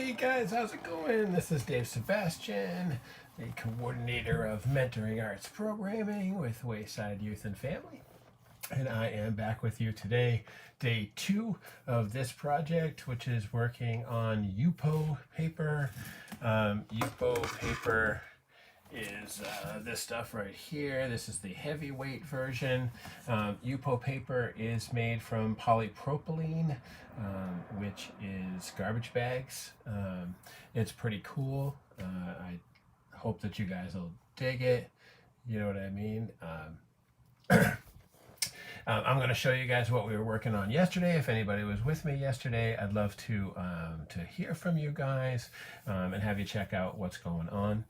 Hey guys, how's it going? This is Dave Sebastian, the coordinator of mentoring arts programming with Wayside Youth and Family. And I am back with you today, day 2 of this project, which is working on yupo paper. Yupo paper is this stuff right here. This is the heavyweight version. Yupo paper is made from polypropylene, which is garbage bags. It's pretty cool. I hope that you guys will dig it. You know what I mean? I'm going to show you guys what we were working on yesterday. If anybody was with me yesterday, I'd love to hear from you guys and have you check out what's going on.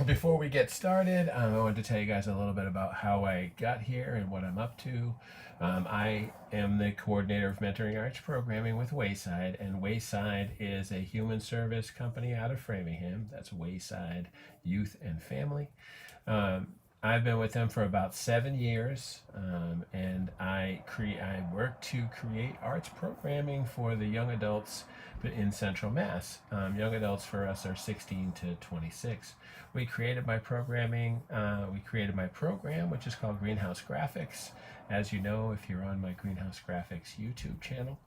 Before we get started, I wanted to tell you guys a little bit about how I got here and what I'm up to. I am the coordinator of mentoring arts programming with Wayside, and Wayside is a human service company out of Framingham. That's Wayside Youth and Family. I've been with them for about 7 years, and I work to create arts programming for the young adults in Central Mass. Young adults for us are 16 to 26. We created my program, which is called Greenhouse Graphics. As you know, if you're on my Greenhouse Graphics YouTube channel,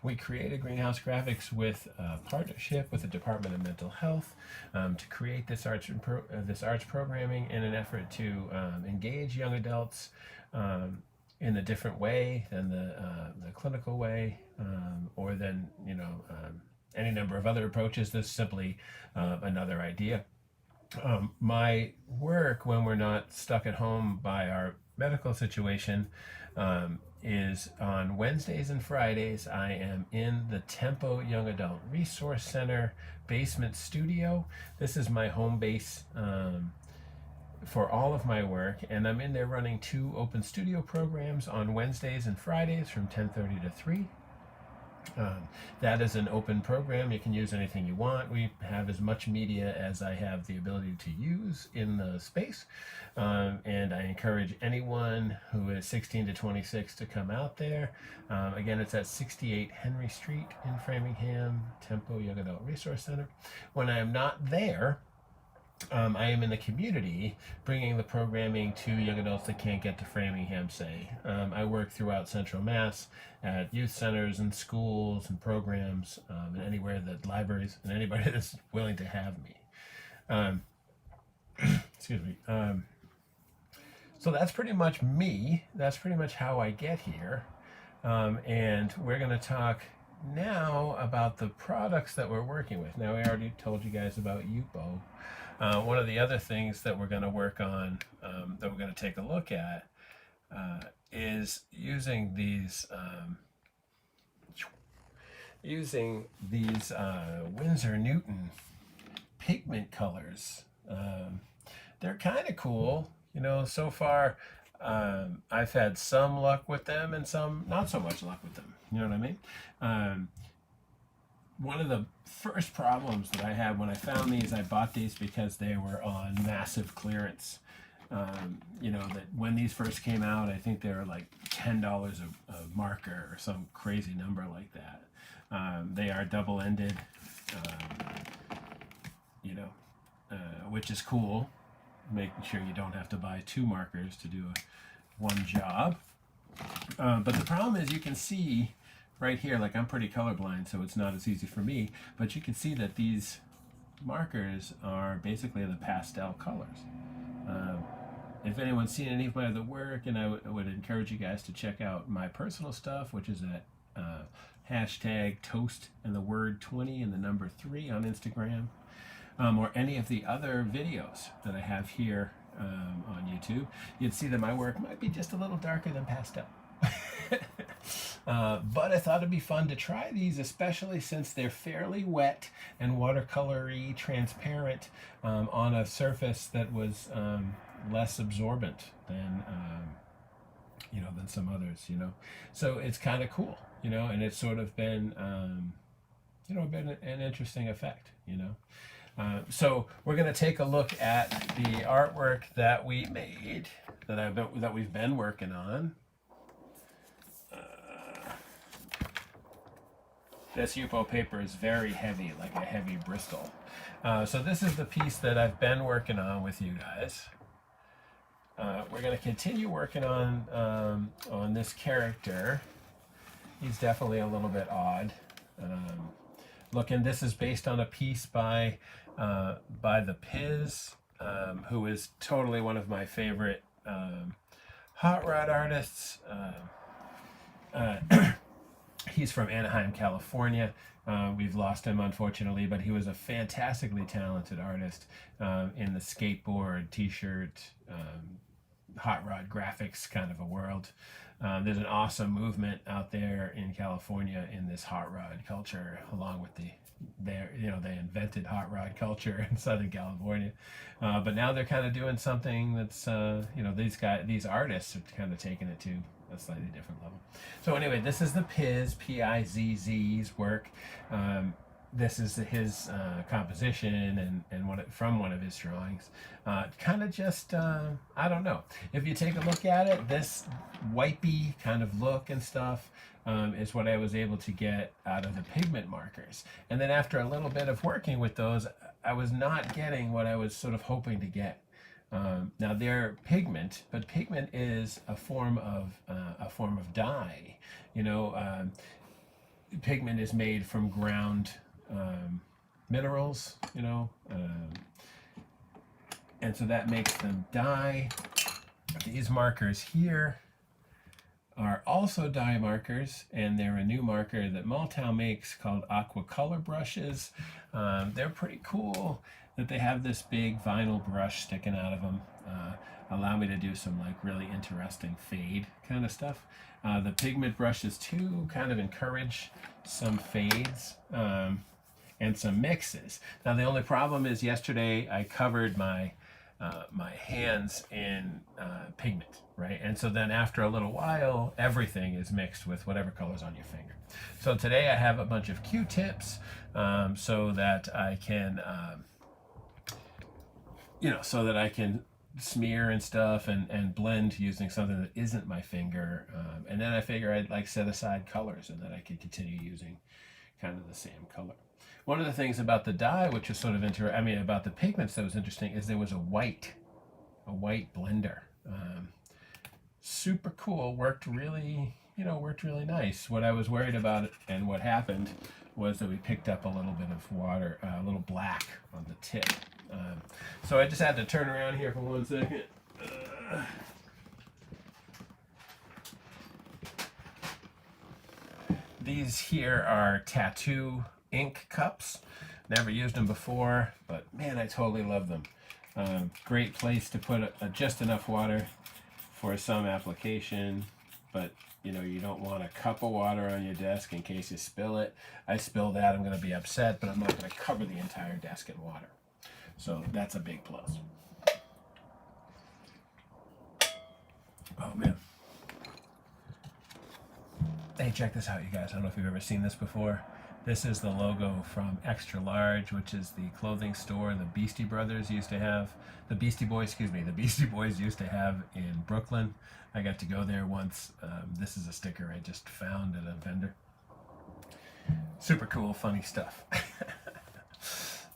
we created Greenhouse Graphics with a partnership with the Department of Mental Health to create this arts programming in an effort to engage young adults in a different way than the clinical way, or than any number of other approaches. This is simply another idea. My work, when we're not stuck at home by our medical situation, is on Wednesdays and Fridays. I am in the Tempo Young Adult Resource Center basement studio. This is my home base for all of my work, and I'm in there running 2 open studio programs on Wednesdays and Fridays from 10:30 to 3. That is an open program. You can use anything you want. We have as much media as I have the ability to use in the space, and I encourage anyone who is 16 to 26 to come out there. Again, it's at 68 Henry Street in Framingham, Tempo Young Adult Resource Center. When I am not there, I am in the community bringing the programming to young adults that can't get to Framingham, say. I work throughout Central Mass at youth centers and schools and programs, and anywhere that libraries and anybody that's willing to have me. Excuse me. So that's pretty much me. That's pretty much how I get here. And we're going to talk now about the products that we're working with. Now, I already told you guys about yupo. One of the other things that we're going to work on, that we're going to take a look at, is using these Winsor Newton pigment colors. They're kind of cool, so far. I've had some luck with them and some not so much luck with them. You know what I mean? One of the first problems that I had when I found these, I bought these because they were on massive clearance. That when these first came out, I think they were like $10 a marker or some crazy number like that. They are double-ended, which is cool, making sure you don't have to buy 2 markers to do one job. But the problem is, you can see right here, like, I'm pretty colorblind, so it's not as easy for me, but you can see that these markers are basically the pastel colors. If anyone's seen any of my other work, and I would encourage you guys to check out my personal stuff, which is at hashtag toast and the word 20 and the number 3 on Instagram, or any of the other videos that I have here on YouTube, you'd see that my work might be just a little darker than pastel. But I thought it'd be fun to try these, especially since they're fairly wet and watercolory transparent on a surface that was less absorbent than some others. So it's kind of cool, and it's sort of been been an interesting effect. So we're going to take a look at the artwork that we made, that we've been working on. This yupo paper is very heavy, like a heavy Bristol. So this is the piece that I've been working on with you guys. We're going to continue working on this character. He's definitely a little bit odd looking. This is based on a piece by the Piz, who is totally one of my favorite hot rod artists. He's from Anaheim, California. We've lost him, unfortunately, but he was a fantastically talented artist in the skateboard, t-shirt, hot rod graphics kind of a world. There's an awesome movement out there in California in this hot rod culture, along with they invented hot rod culture in Southern California, but now they're kind of doing something that's these artists are kind of taking it to a slightly different level. So anyway, this is the Pizz's work. This is his composition and from one of his drawings. Kind of just, I don't know. If you take a look at it, this wipey kind of look and stuff is what I was able to get out of the pigment markers. And then after a little bit of working with those, I was not getting what I was sort of hoping to get. Now they're pigment, but pigment is a form of dye. Pigment is made from ground minerals, and so that makes them dye. These markers here are also dye markers, and they're a new marker that Maltau makes called aqua color brushes. They're pretty cool that they have this big vinyl brush sticking out of them. Allow me to do some like really interesting fade kind of stuff. The pigment brushes too kind of encourage some fades and some mixes. Now the only problem is yesterday I covered my hands in pigment, right? And so then after a little while, everything is mixed with whatever color's on your finger. So today I have a bunch of Q-tips so that I can, smear and stuff and blend using something that isn't my finger. And then I figure I'd like set aside colors and then I could continue using kind of the same color. One of the things about the dye, which is sort of about the pigments that was interesting, is there was a white blender. Super cool, worked really nice. What I was worried about and what happened was that we picked up a little bit of water, a little black on the tip. So I just had to turn around here for 1 second. These here are tattoo ink cups. Never used them before, but man, I totally love them. Great place to put just enough water for some application, but you don't want a cup of water on your desk in case you spill it. I spill that, I'm going to be upset, but I'm not going to cover the entire desk in water. So that's a big plus. Oh man. Hey, check this out, you guys. I don't know if you've ever seen this before. This is the logo from Extra Large, which is the clothing store the Beastie Brothers used to have. The Beastie Boys used to have in Brooklyn. I got to go there once. This is a sticker I just found at a vendor. Super cool, funny stuff.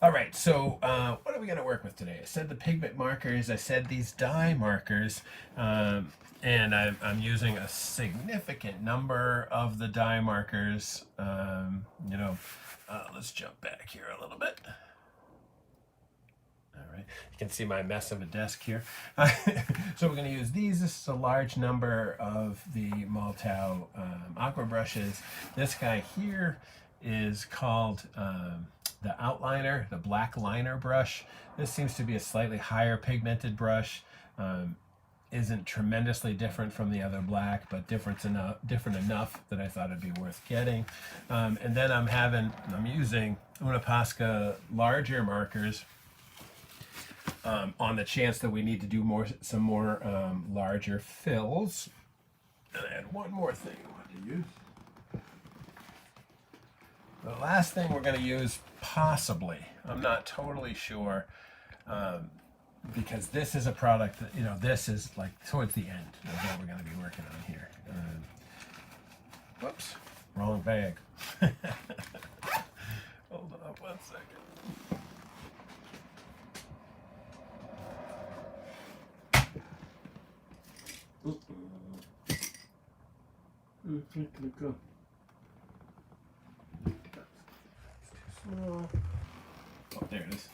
All right, so what are we going to work with today? I said the pigment markers, I said these dye markers, and I'm using a significant number of the dye markers. Let's jump back here a little bit. All right, you can see my mess of a desk here. So we're going to use these. This is a large number of the Maltau aqua brushes. This guy here is called the outliner, the black liner brush. This seems to be a slightly higher pigmented brush. Isn't tremendously different from the other black, but different enough that I thought it'd be worth getting. And then I'm using Unipasca larger markers on the chance that we need to do some more larger fills. And I had one more thing I wanted to use. The last thing we're going to use, possibly, I'm not totally sure, because this is a product that, this is like towards the end of what we're going to be working on here. Whoops, wrong bag. Hold on 1 second. Where's it gonna go? Small. Oh, there it is.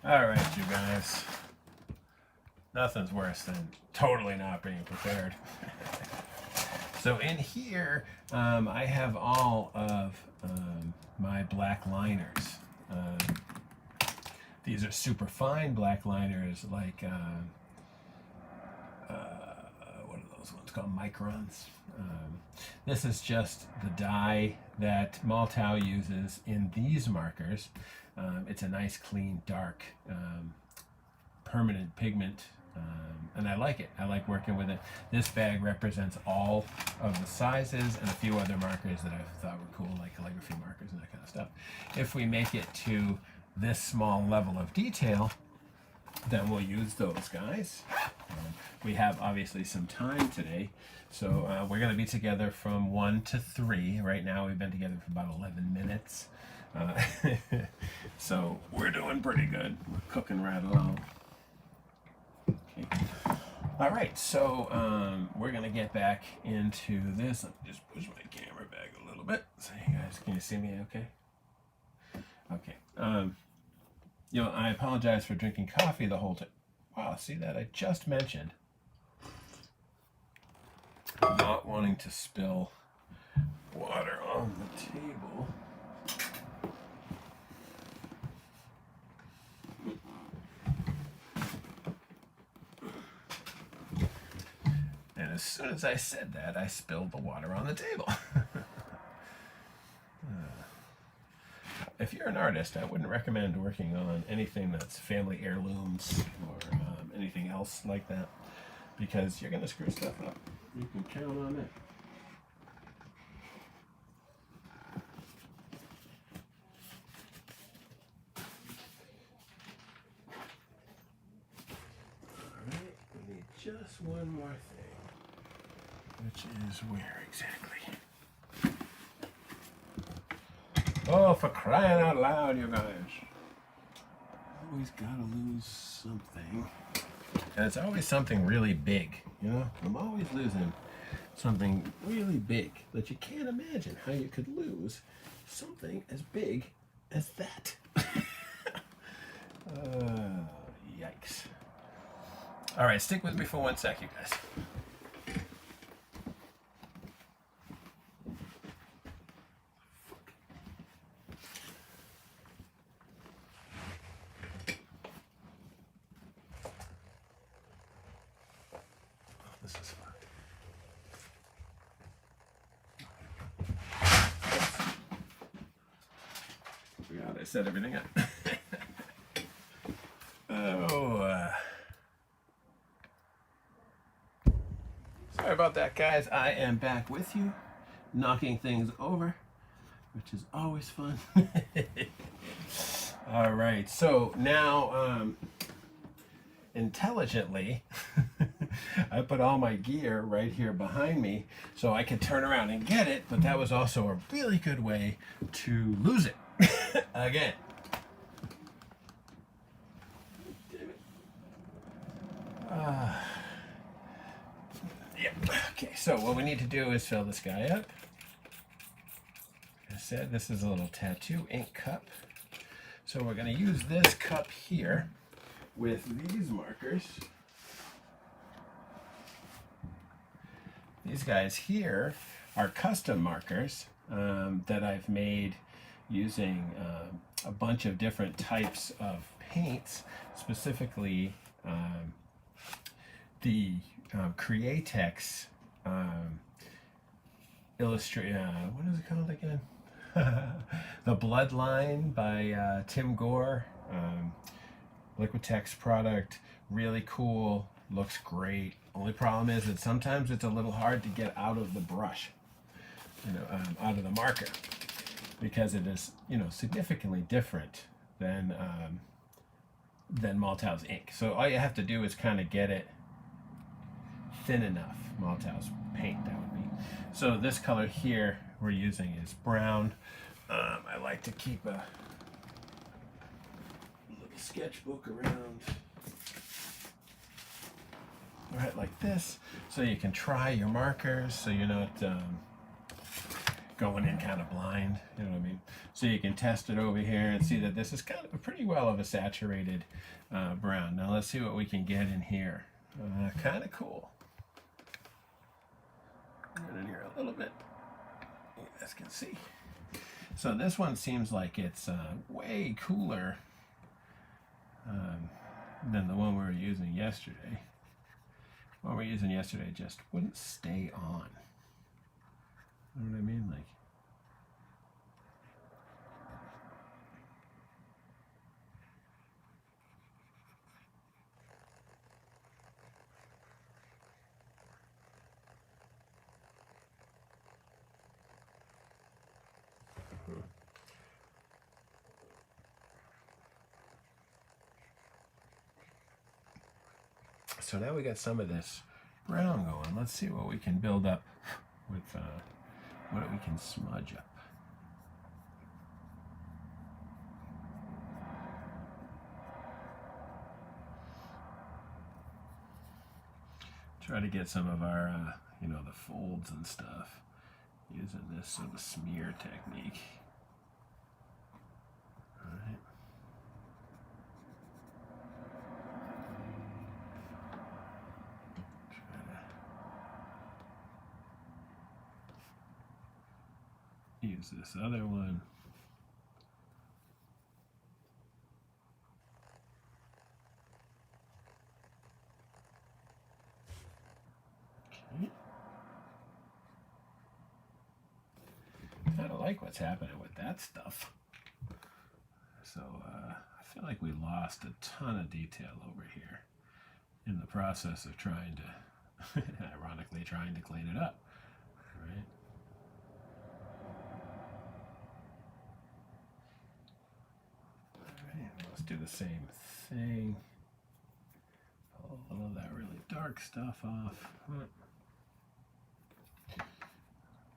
All right, you guys. Nothing's worse than totally not being prepared. So in here, I have all of my black liners. These are super fine black liners, like what are those ones called? Microns. This is just the dye that Maltau uses in these markers. It's a nice, clean, dark, permanent pigment, and I like it. I like working with it. This bag represents all of the sizes and a few other markers that I thought were cool, like calligraphy markers and that kind of stuff. If we make it to this small level of detail, then we'll use those guys. We have obviously some time today, so we're going to be together from 1 to 3. Right now we've been together for about 11 minutes. So we're doing pretty good. We're cooking right along. Okay. All right, so we're going to get back into this. Let me just push my camera back a little bit. So you guys, can you see me okay? Okay. You know, I apologize for drinking coffee the whole time. Wow, see that? I just mentioned not wanting to spill water on the table. And as soon as I said that, I spilled the water on the table. If you're an artist, I wouldn't recommend working on anything that's family heirlooms or anything else like that, because you're going to screw stuff up. You can count on it. All right, we need just one more thing, which is where exactly? Oh, for crying out loud, you guys. Always gotta lose something. And it's always something really big, you know? I'm always losing something really big that you can't imagine how you could lose something as big as that. Yikes. All right, stick with me for 1 sec, you guys. This is fun. Forgot I set everything up. Sorry about that, guys. I am back with you, knocking things over, which is always fun. All right, so now intelligently, I put all my gear right here behind me so I could turn around and get it, but that was also a really good way to lose it. Again. Yep. Okay, so what we need to do is fill this guy up. Like I said, this is a little tattoo ink cup. So we're going to use this cup here with these markers. These guys here are custom markers that I've made using a bunch of different types of paints, specifically the Createx illustrate. What is it called again? The Bloodline by Tim Gore. Liquitex product, really cool, looks great. Only problem is that sometimes it's a little hard to get out of the brush, you know, out of the marker, because it is, you know, significantly different than Maltau's ink. So all you have to do is kind of get it thin enough. Maltau's paint, that would be. So this color here, we're using is brown. I like to keep a little sketchbook around right like this, so you can try your markers, so you're not going in kind of blind, you know what I mean? So you can test it over here and see that this is kind of pretty well of a saturated brown. Now let's see what we can get in here. Kind of cool. Get in here a little bit, you guys can see. So this one seems like it's way cooler than the one we were using yesterday. What we were using yesterday just wouldn't stay on. You know what I mean? Like, so now we got some of this brown going. Let's see what we can build up with what we can smudge up. Try to get some of our, you know, the folds and stuff using this sort of smear technique. All right. Use this other one. Okay. Kind of like what's happening with that stuff. So I feel like we lost a ton of detail over here in the process of trying to, ironically, trying to clean it up. All right. Let's do the same thing. Pull a little of that really dark stuff off.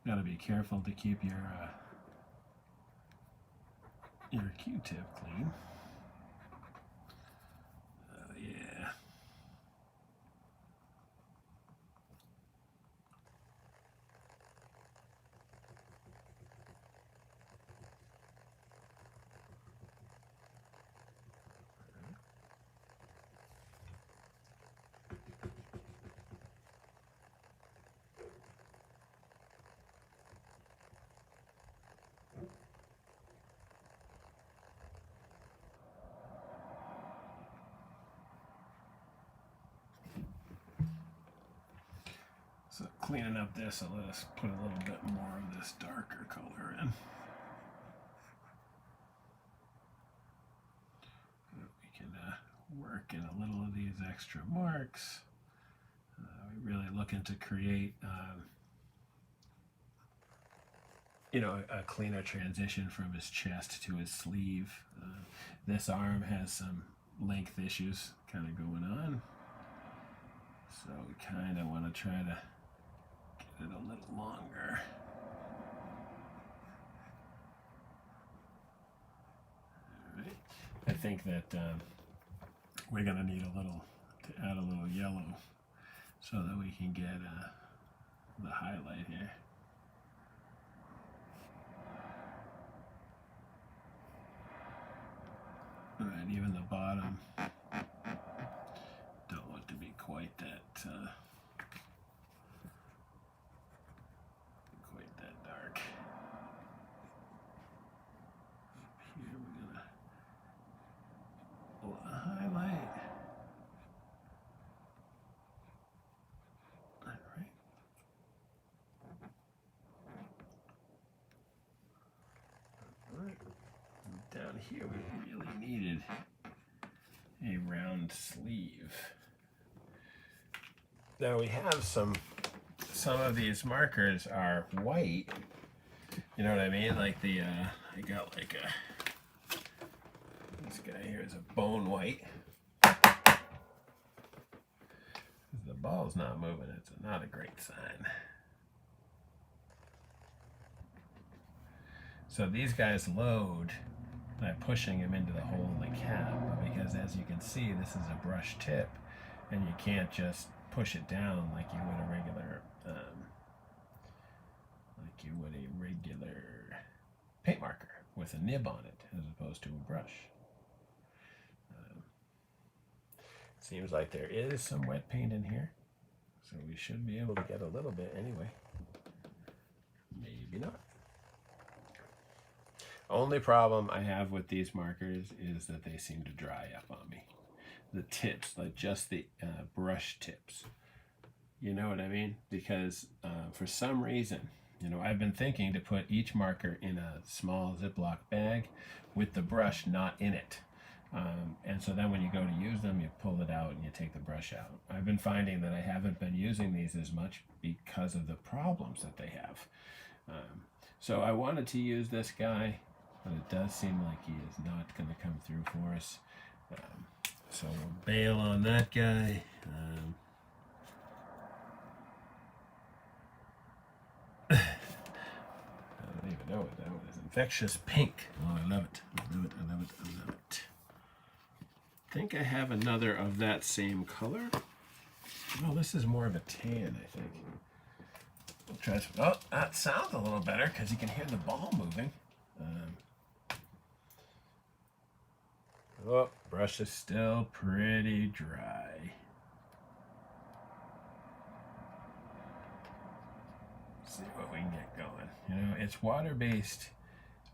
Got to be careful to keep your Q-tip clean. Yeah. So cleaning up this, I'll let us put a little bit more of this darker color in. We can work in a little of these extra marks. We're really looking to create, you know, a cleaner transition from his chest to his sleeve. This arm has some length issues kind of going on. So we kind of want to try to get it a little longer. All right. I think that we're going to need a little, to add a little yellow so that we can get the highlight here. All right, even the bottom don't look to be quite that dark. Up here we're gonna pull a highlight. All right. All right. And down here we really needed a round sleeve. Now we have some of these markers are white. You know what I mean? Like the I got like this guy here is a bone white. The ball's not moving, it's not a great sign. So these guys load by pushing them into the hole in the cap, because as you can see, this is a brush tip, and you can't just push it down like you would a regular paint marker with a nib on it, as opposed to a brush. Seems like there is some wet paint in here, so we should be able to get a little bit anyway. Maybe not. Only problem I have with these markers is that they seem to dry up on me. The tips, like just the brush tips. You know what I mean? Because for some reason, you know, I've been thinking to put each marker in a small Ziploc bag with the brush not in it. And so then when you go to use them, you pull it out and you take the brush out. I've been finding that I haven't been using these as much because of the problems that they have. So I wanted to use this guy, but it does seem like he is not going to come through for us. So we'll bail on that guy. I don't even know what that one is. Infectious pink. Oh, I love it. I love it. I love it. I love it. I think I have another of that same color. Oh, this is more of a tan, I think. We'll try some. Oh, that sounds a little better because you can hear the ball moving. Oh, brush is still pretty dry. Let's see what we can get going. You know, it's water-based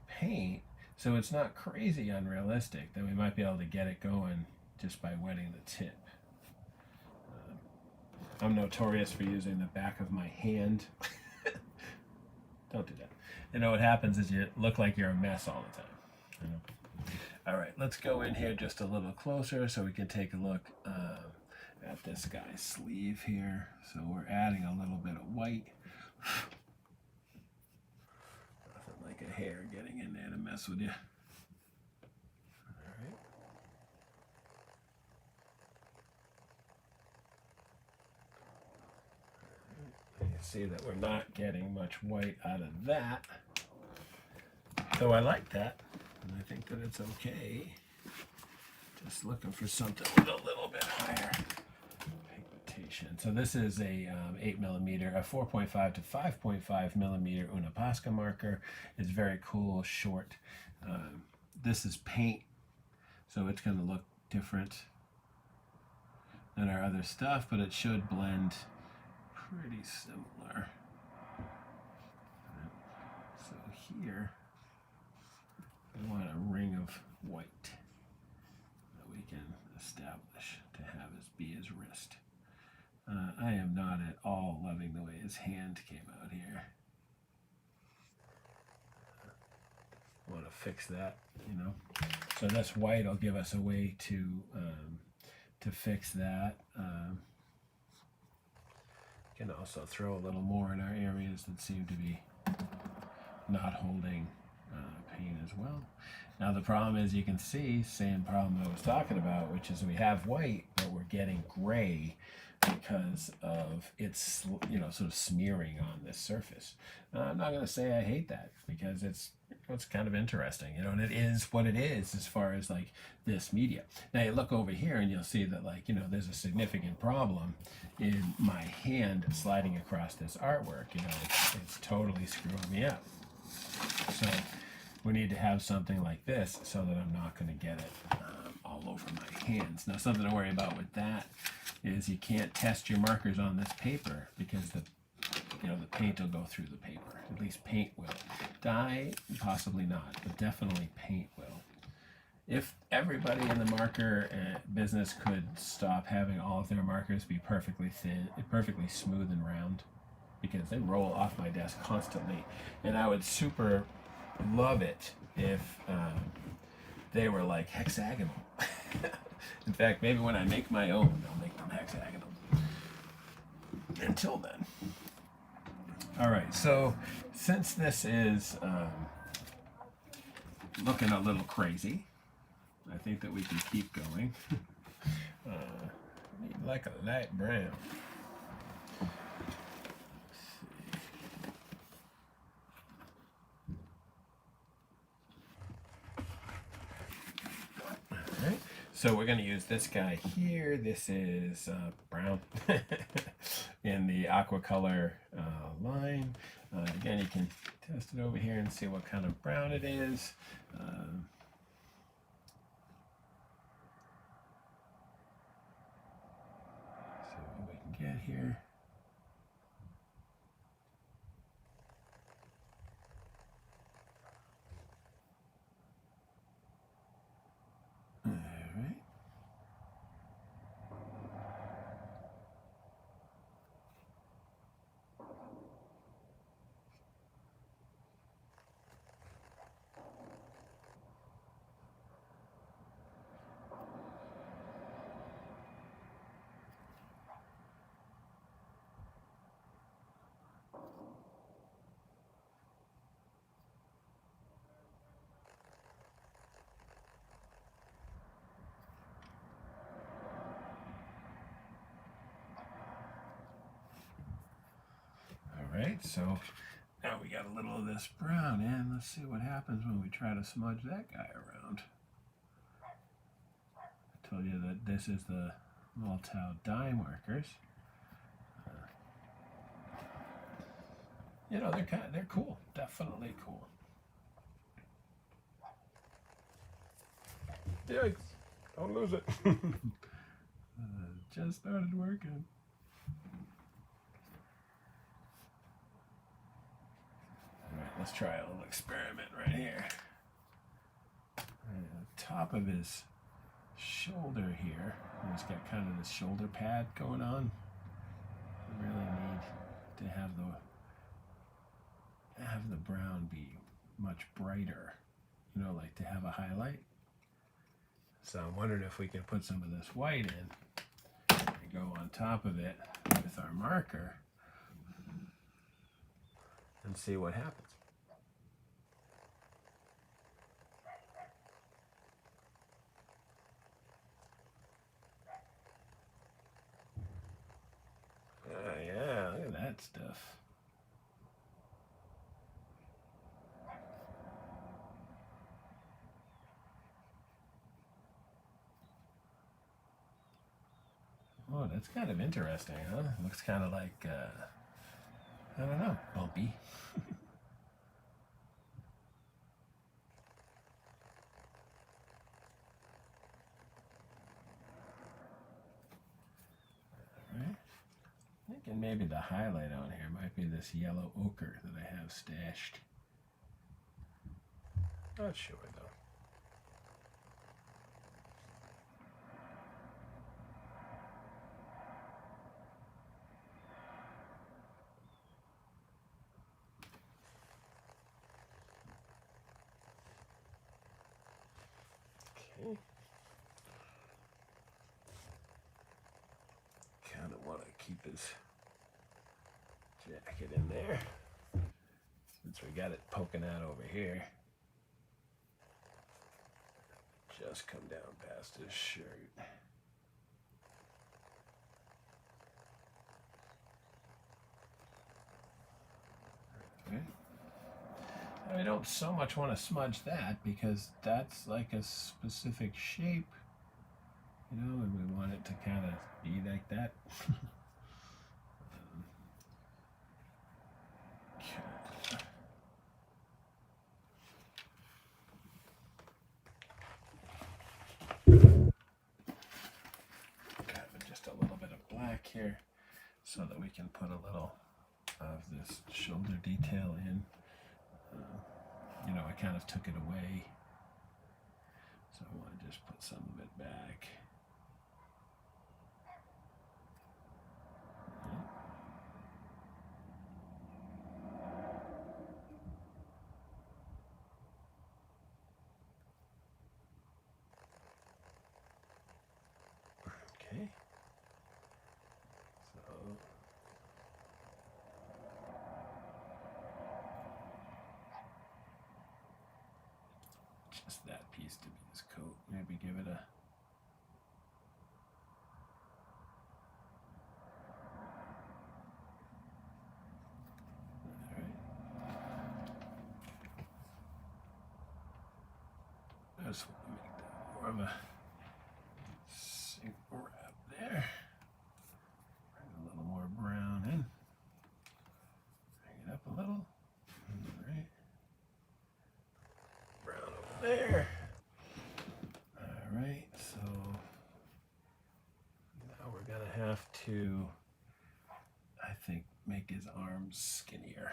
paint, so it's not crazy unrealistic that we might be able to get it going just by wetting the tip. I'm notorious for using the back of my hand. Don't do that. You know what happens is you look like you're a mess all the time. You know? All right, let's go in here just a little closer so we can take a look at this guy's sleeve here. So we're adding a little bit of white. Nothing like a hair getting in there to mess with you. All right. You see that we're not getting much white out of that. Though I like that. And I think that it's okay. Just looking for something with a little bit higher pigmentation. So this is a 8mm, a 4.5 to 5.5 millimeter Una Pascha marker. It's very cool, short. This is paint, so it's going to look different than our other stuff, but it should blend pretty similar. So here, we want a ring of white that we can establish to have as be his wrist. I am not at all loving the way his hand came out here. Want to fix that, you know. So this white will give us a way to fix that. Can also throw a little more in our areas that seem to be not holding paint as well. Now the problem is, you can see, same problem I was talking about, which is we have white, but we're getting gray because of its, you know, sort of smearing on this surface. I'm not going to say I hate that, because it's kind of interesting, you know, and it is what it is as far as like this media. Now you look over here and you'll see that, like, you know, there's a significant problem in my hand sliding across this artwork. You know, it's totally screwing me up. So we need to have something like this so that I'm not going to get it all over my hands. Now, something to worry about with that is you can't test your markers on this paper, because the paint will go through the paper. At least paint will. Dye, possibly not, but definitely paint will. If everybody in the marker business could stop having all of their markers be perfectly thin, perfectly smooth and round, because they roll off my desk constantly, and I would super love it if they were like hexagonal. In fact, maybe when I make my own, I'll make them hexagonal. Until then. All right, so since this is looking a little crazy, I think that we can keep going. Need like a light brown. So we're going to use this guy here. This is brown in the aqua color line. Again, you can test it over here and see what kind of brown it is. See what we can get here. Alright, so now we got a little of this brown in. Let's see what happens when we try to smudge that guy around. I told you that this is the Maltau dye markers. You know, they're cool, definitely cool. Yikes! Don't lose it. Just started working. Alright, let's try a little experiment right here. Right, on top of his shoulder here, he's got kind of this shoulder pad going on. We really need to have the brown be much brighter, you know, like to have a highlight. So I'm wondering if we can put some of this white in and go on top of it with our marker and see what happens. Yeah, look at that stuff. Oh, that's kind of interesting, huh? Looks kind of like, I don't know, bumpy. Alright. Thinking maybe the highlight on here might be this yellow ochre that I have stashed. Not sure though. Okay. Kind of want to keep his jacket in there since we got it poking out over here. Just come down past his shirt. Okay. I don't so much want to smudge that because that's like a specific shape, you know, and we want it to kind of be like that. Just a little bit of black here so that we can put a little of this shoulder detail in. You know, I kind of took it away, so I want to just put some of it back. Okay. So just that piece to be his coat. Maybe give it a just want to make that more of a have to, I think, make his arms skinnier.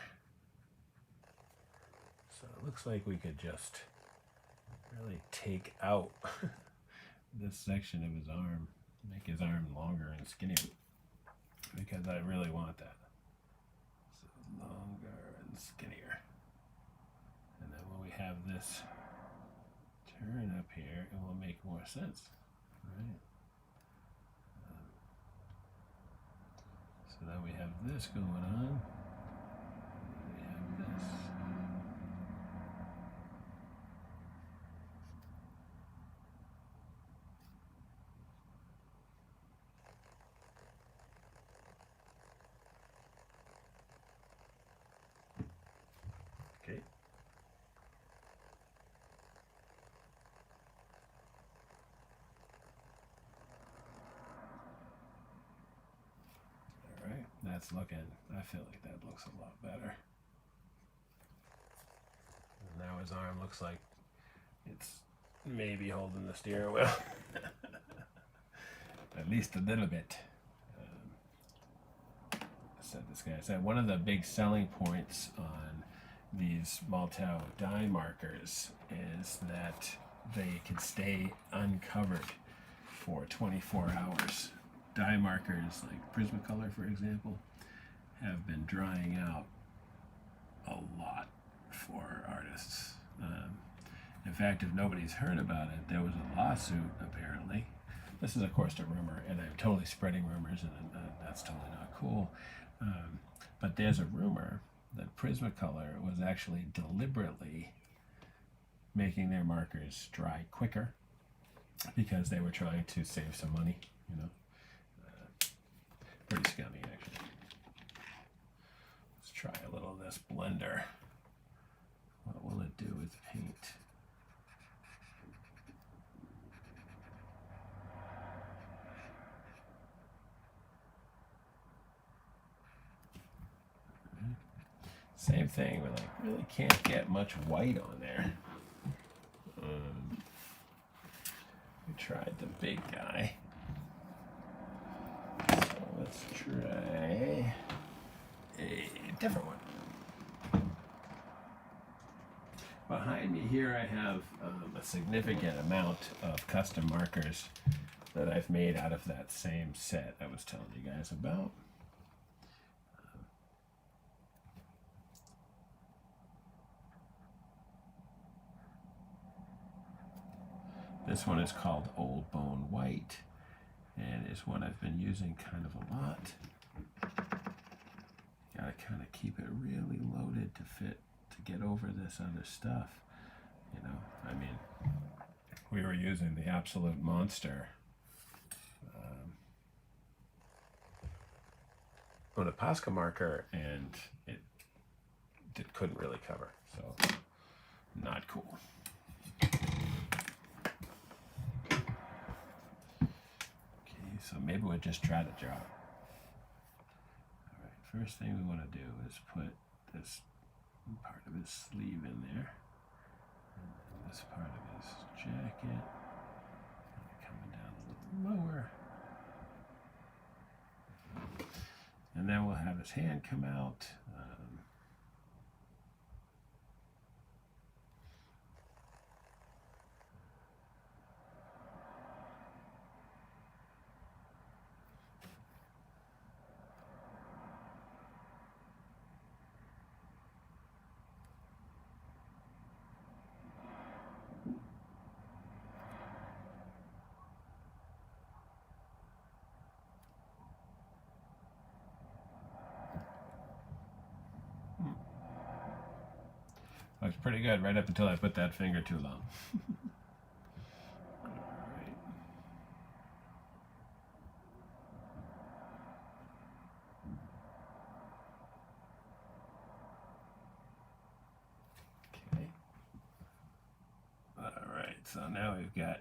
So it looks like we could just really take out this section of his arm, make his arm longer and skinnier, because I really want that. So longer and skinnier. And then when we have this turn up here, it will make more sense, right? So now we have this going on. We have this. Okay. All right, that's looking, I feel like that looks a lot better. And now his arm looks like it's maybe holding the steering wheel. At least a little bit. I said one of the big selling points on these Maltao dye markers is that they can stay uncovered for 24 hours. Dye markers like Prismacolor, for example, have been drying out a lot for artists. In fact, if nobody's heard about it, there was a lawsuit apparently. This is, of course, a rumor, and I'm totally spreading rumors, and that's totally not cool. But there's a rumor that Prismacolor was actually deliberately making their markers dry quicker because they were trying to save some money, you know. Pretty scummy, actually. Let's try a little of this blender. What will it do with paint? Same thing, we like really can't get much white on there. We tried the big guy. So let's try a different one. Behind me here I have a significant amount of custom markers that I've made out of that same set I was telling you guys about. This one is called Old Bone White, and is one I've been using kind of a lot. Gotta kind of keep it really loaded to fit, to get over this other stuff. You know, I mean, we were using the Absolute Monster on a Posca marker, and it couldn't really cover, so not cool. So maybe we'll just try to draw it. All right, first thing we want to do is put this part of his sleeve in there, and this part of his jacket, coming down a little lower. And then we'll have his hand come out. Looks pretty good right up until I put that finger too long. All right. Okay. All right, so now we've got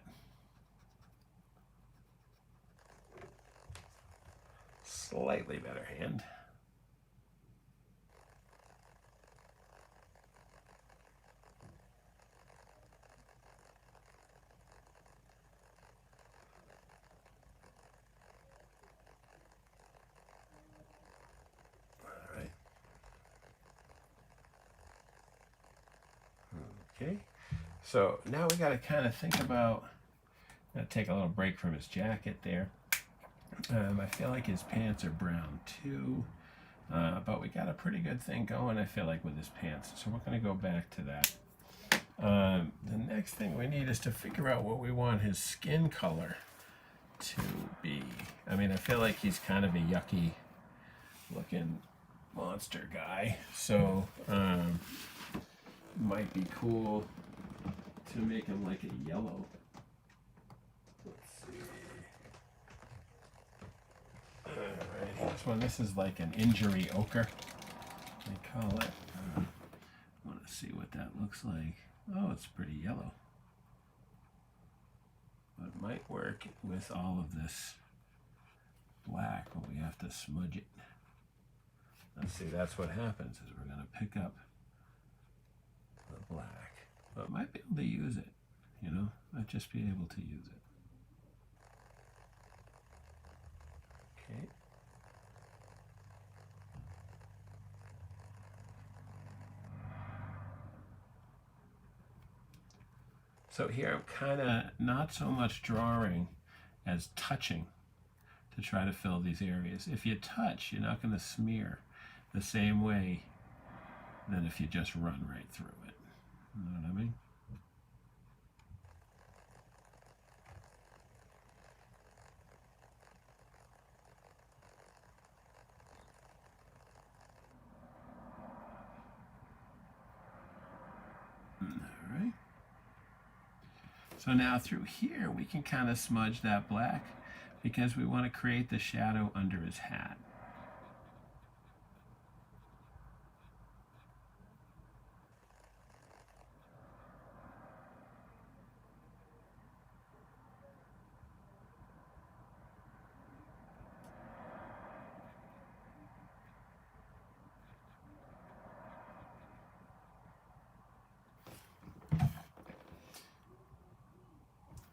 slightly better hand. So now we got to kind of think about, I'm going to take a little break from his jacket there. I feel like his pants are brown too, but we got a pretty good thing going, I feel like, with his pants. So we're going to go back to that. The next thing we need is to figure out what we want his skin color to be. I mean, I feel like he's kind of a yucky looking monster guy, so might be cool to make him like a yellow. Let's see. Alright, this is like an injury ochre, they call it. I want to see what that looks like. Oh, it's pretty yellow. But it might work with all of this black, but we have to smudge it. Let's see, that's what happens, is we're going to pick up the black. But I might be able to use it, you know? Might just be able to use it. Okay. So here I'm kind of not so much drawing as touching to try to fill these areas. If you touch, you're not going to smear the same way than if you just run right through it. You know what I mean? All right. So now through here, we can kind of smudge that black because we want to create the shadow under his hat.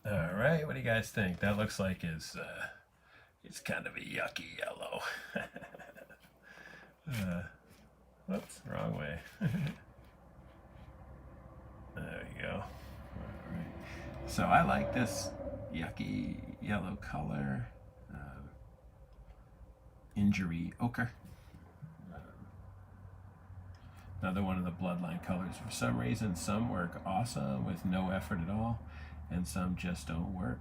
All right, what do you guys think? That looks like it's kind of a yucky yellow. Whoops, wrong way. There we go. All right. So I like this yucky yellow color. Injury ochre. Another one of the bloodline colors. For some reason, some work awesome with no effort at all, and some just don't work.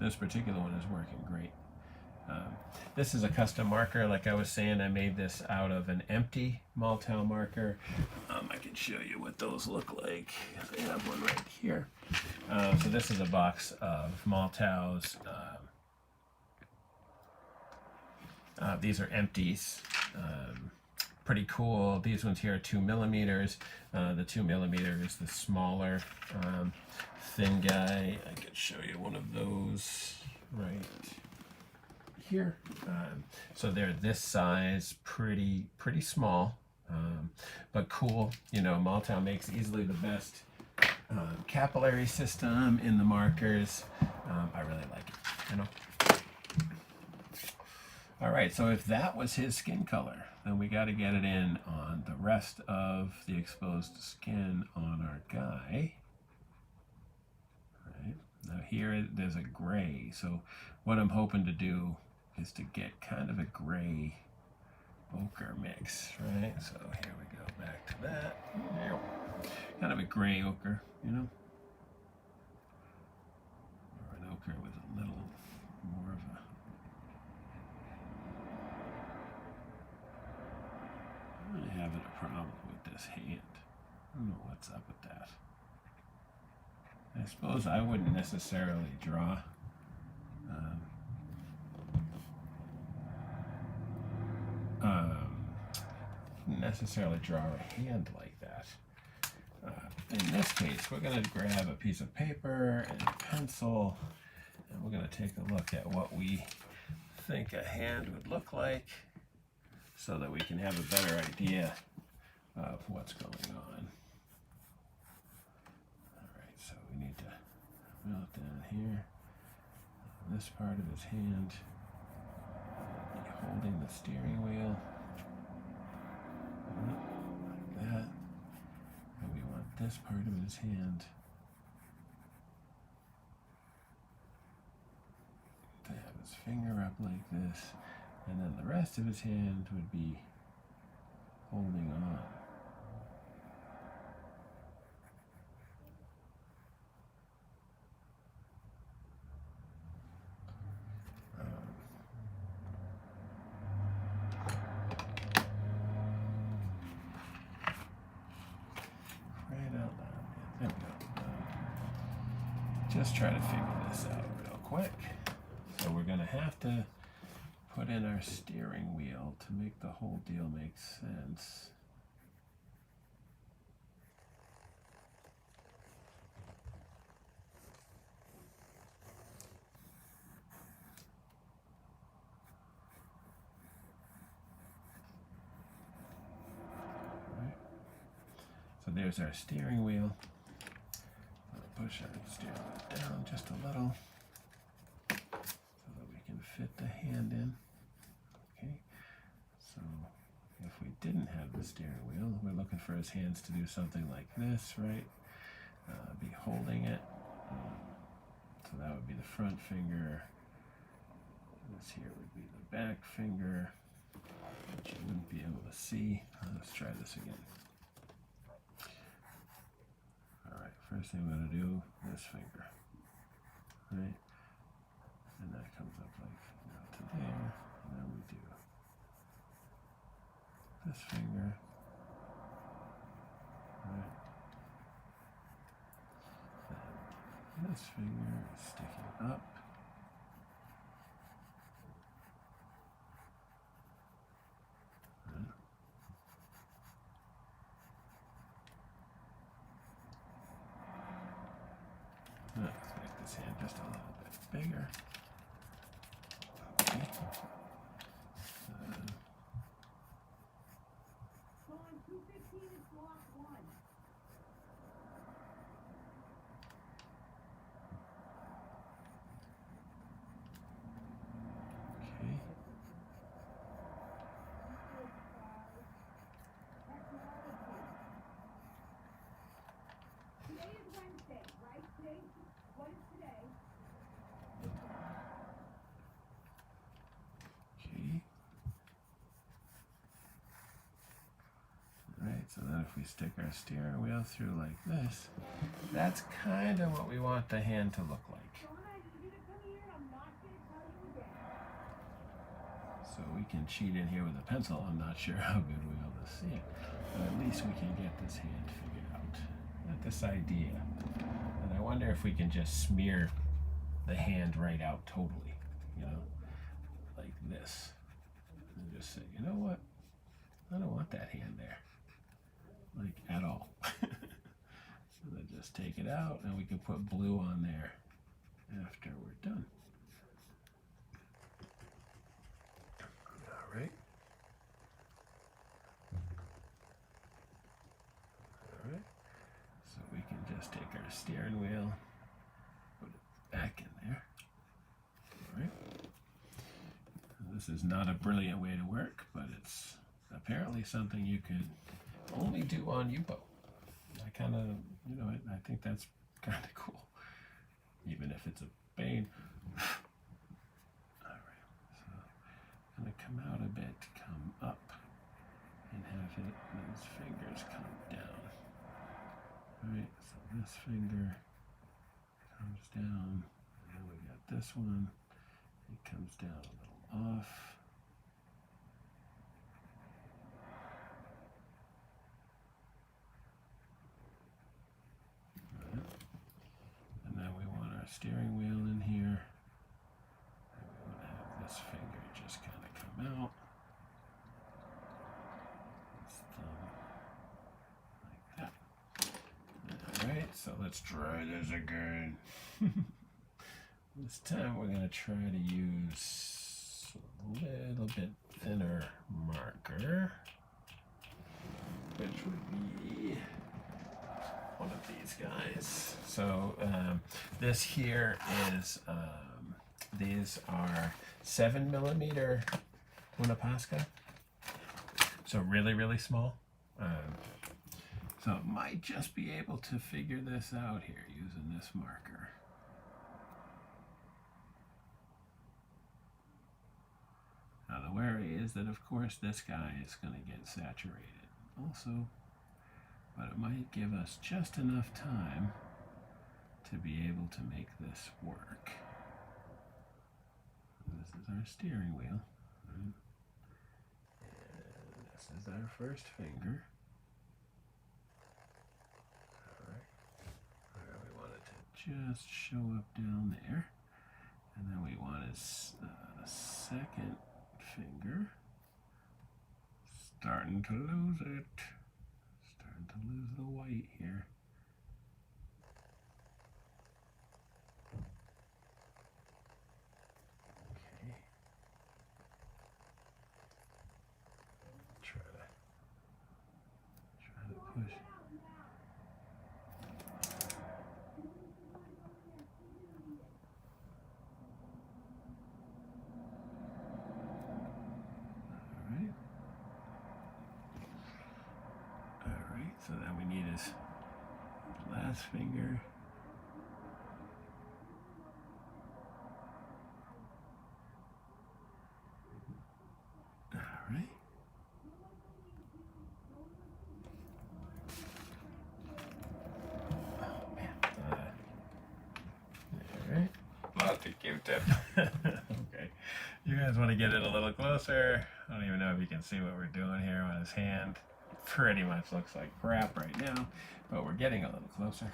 This particular one is working great. This is a custom marker. Like I was saying, I made this out of an empty Maltal marker. I can show you what those look like. I have one right here. So this is a box of Maltals. These are empties. Pretty cool. These ones here are 2 millimeters. The 2 millimeter is the smaller thin guy. I could show you one of those right here. So they're this size, pretty small, but cool. You know, Maltal makes easily the best capillary system in the markers. I really like it, you know. All right, so if that was his skin color, then we got to get it in on the rest of the exposed skin on our guy. All right, now here there's a gray, so what I'm hoping to do is to get kind of a gray ochre mix, right? So here we go, back to that. Kind of a gray ochre, you know? Or an ochre with a little more of a... I'm having a problem with this hand. I don't know what's up with that. I suppose I wouldn't necessarily draw a hand like that. In this case, we're going to grab a piece of paper and a pencil, and we're going to take a look at what we think a hand would look like so that we can have a better idea of what's going on. Alright, so we need to fill it down here. This part of his hand, holding the steering wheel. Like that. And we want this part of his hand his finger up like this, and then the rest of his hand would be holding on. There we go. Just try to figure this out real quick. So we're going to have to put in our steering wheel to make the whole deal make sense. So there's our steering wheel. I'll push our steering wheel down just a little so that we can fit the hand in. Okay, so if we didn't have the steering wheel, we're looking for his hands to do something like this, right? Be holding it. So that would be the front finger. This here would be the back finger, which you wouldn't be able to see. Let's try this again. First thing I'm going to do, this finger, right? And that comes up like to there, and then we do this finger, right? Then this finger is sticking up. Let's make this hand just a little bit bigger. Okay. So then if we stick our steering wheel through like this, that's kind of what we want the hand to look like. So we can cheat in here with a pencil. I'm not sure how good we'll be able to see it, but at least we can get this hand figured out. Got this idea. And I wonder if we can just smear the hand right out totally, you know, like this. And just say, you know what? I don't want that hand there. Like at all. So then just take it out and we can put blue on there after we're done. All right. All right. So we can just take our steering wheel, put it back in there. All right. This is not a brilliant way to work, but it's apparently something you could only do on yupo. I kind of, you know, I think that's kind of cool, even if it's a pain. All right, so I'm gonna come out a bit, come up, and have it, those fingers come down. All right, so this finger comes down, and then we got this one. It comes down a little off. Steering wheel in here. And we want to have this finger just kind of come out. This thumb like that. Alright, so let's try this again. This time we're going to try to use a little bit thinner marker, which would be one of these guys. So this here is, these are 7mm Unapasca. So really, really small. So it might just be able to figure this out here using this marker. Now the worry is that, of course, this guy is going to get saturated also, but it might give us just enough time to be able to make this work. This is our steering wheel, and this is our first finger. We want it to just show up down there, and then we want his second finger. Starting to lose it. Starting to lose the white here. Okay. Try to push. Alright, so then we need his last finger. Alright. Oh man. Alright. Not the Q-tip. Okay. You guys want to get it a little closer? I don't even know if you can see what we're doing here on his hand. Pretty much looks like crap right now, but we're getting a little closer.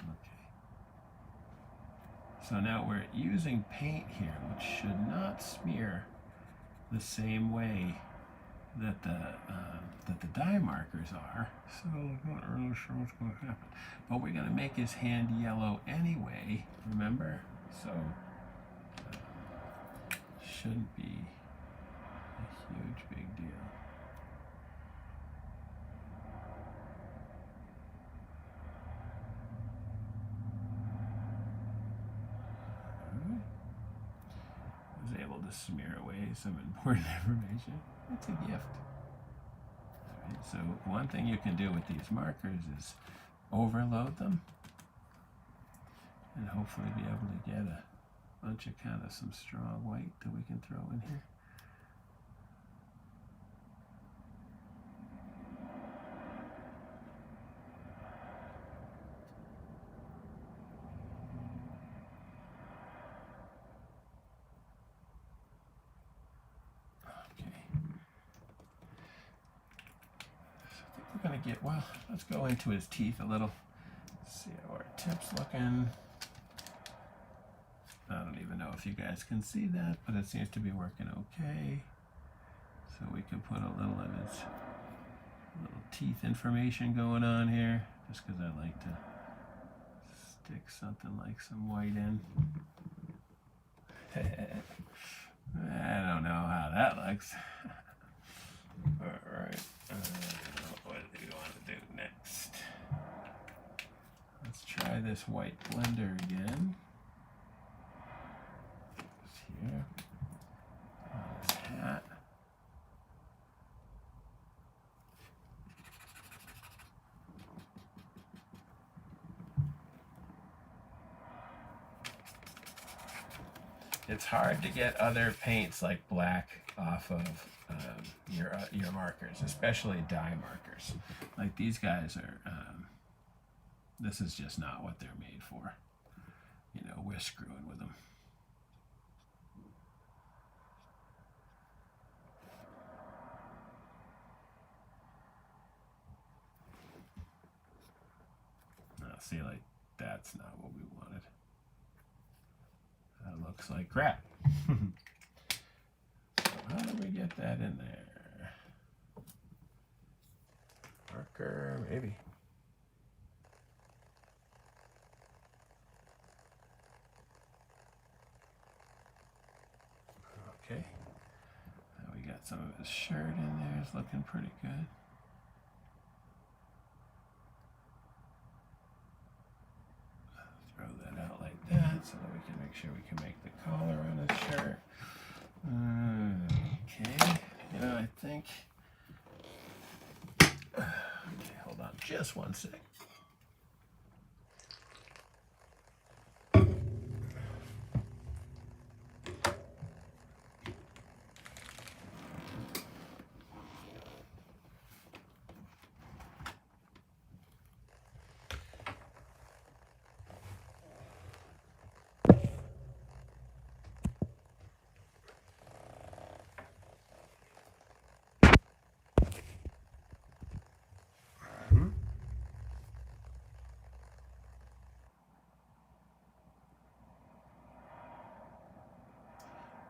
Okay. So now we're using paint here, which should not smear the same way that the dye markers are, so I'm not really sure what's going to happen. But we're going to make his hand yellow anyway, remember? So shouldn't be a huge big deal. Was able to smear away some important information. It's a gift. Alright, so one thing you can do with these markers is overload them and hopefully be able to get a bunch of kind of some strong white that we can throw in here. Gonna get, well, let's go into his teeth a little, see how our tip's looking. I don't even know if you guys can see that, but it seems to be working okay. So we can put a little of his little teeth information going on here, just because I like to stick something like some white in. I don't know how that looks. Alright, what do we want to do next? Let's try this white blender again. It's here on his hat. It's hard to get other paints like black off of your markers, especially dye markers. Like these guys are, this is just not what they're made for. You know, we're screwing with them. Now, see, like, that's not what we wanted. That looks like crap. So how do we get that in there? Marker, maybe. Okay. Now we got some of his shirt in there. It's looking pretty good. Throw that out like that so that we can make sure we can make the collar on his shirt. Okay, you know, I think, okay, hold on just one sec.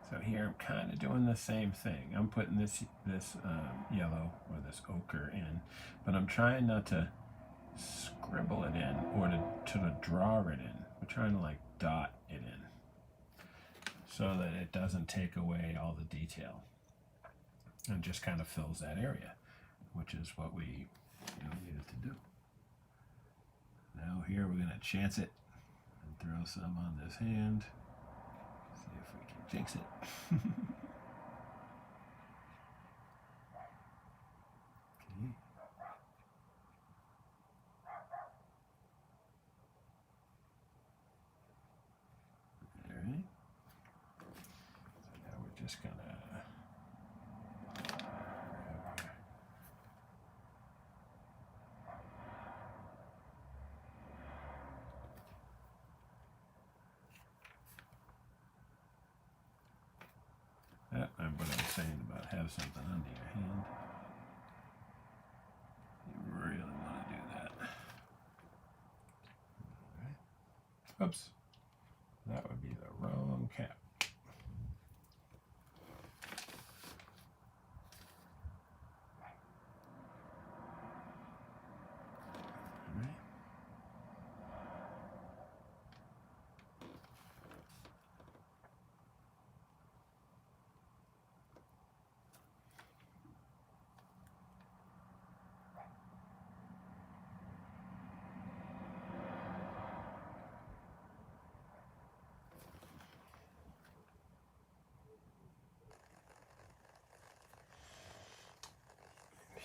So here I'm kind of doing the same thing. I'm putting this yellow or this ochre in, but I'm trying not to scribble it in or to draw it in. I'm trying to like dot it in so that it doesn't take away all the detail and just kind of fills that area, which is what we needed to do. Now here we're going to chance it and throw some on this hand. See if we can fix it. Okay. All right. So now we're just going to what I'm saying about have something under your hand. You really want to do that. All right. Oops. That would be the wrong cap. All right.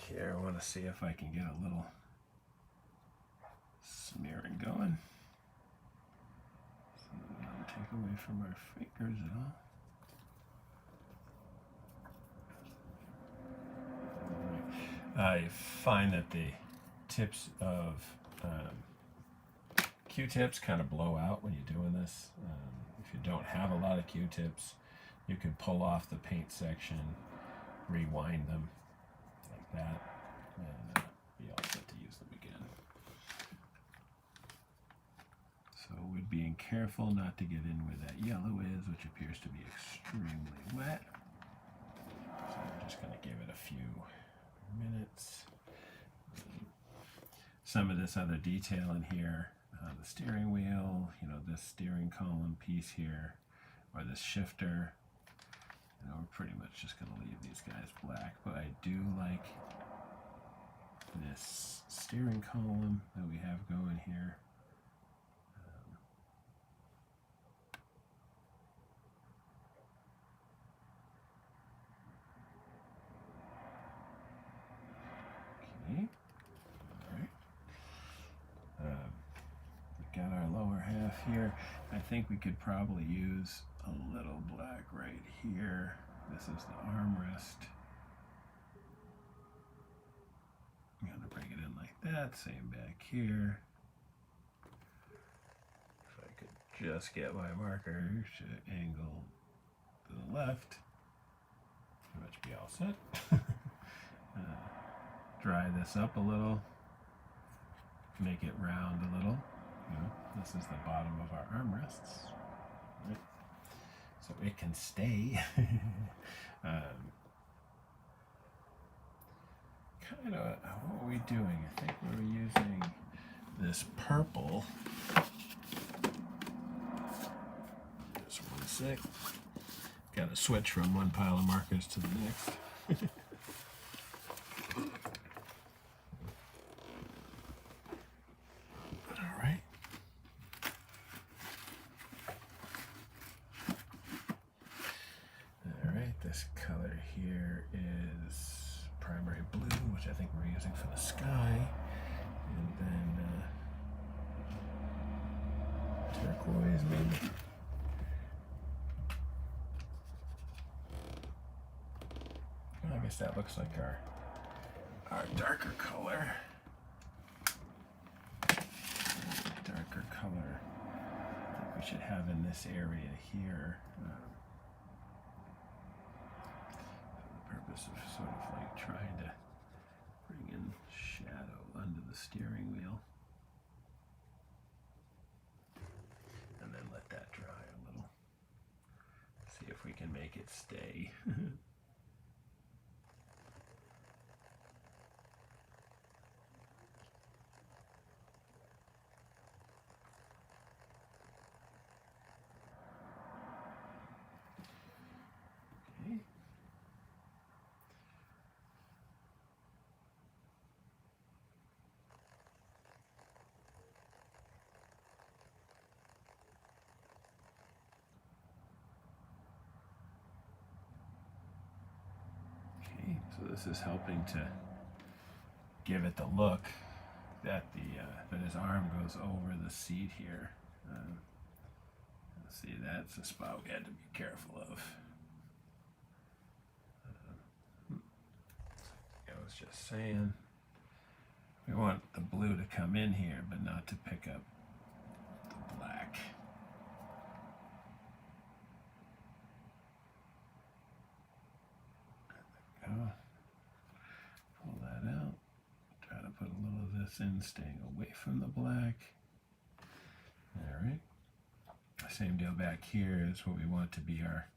Here, I want to see if I can get a little smearing going. So that we don't take away from our fingers at all. I find that the tips of Q-tips kind of blow out when you're doing this. If you don't have a lot of Q-tips, you can pull off the paint section, rewind them like that, and be all set to use them again. So we're being careful not to get in where that yellow is, which appears to be extremely wet. So I'm just going to give it a few minutes. Some of this other detail in here, the steering wheel, this steering column piece here, or this shifter, we're pretty much just going to leave these guys black, but I do like this steering column that we have going here. Okay, all right. We've got our lower half here. I think we could probably use a little black right here. This is the armrest. I'm going to bring it in like that. Same back here. If I could just get my marker to angle to the left, pretty much be all set. Dry this up a little. Make it round a little. This is the bottom of our armrests. Right? So it can stay. Kind of, what are we doing? I think we were using this purple. Just one sec. Got to switch from one pile of markers to the next. All right. All right, this color here is primary blue, which I think we're using for the sky, and then turquoise maybe. Well, I guess that looks like our darker color. Darker color I think we should have in this area here. For the purpose of sort of like trying to bring in shadow under the steering wheel. And then let that dry a little. See if we can make it stay. Okay. So this is helping to give it the look that that his arm goes over the seat here. See, that's a spot we had to be careful of. I was just saying, we want the blue to come in here, but not to pick up the black. There we go. Pull that out. Try to put a little of this in, staying away from the black. All right. Same deal back here is what we want to be our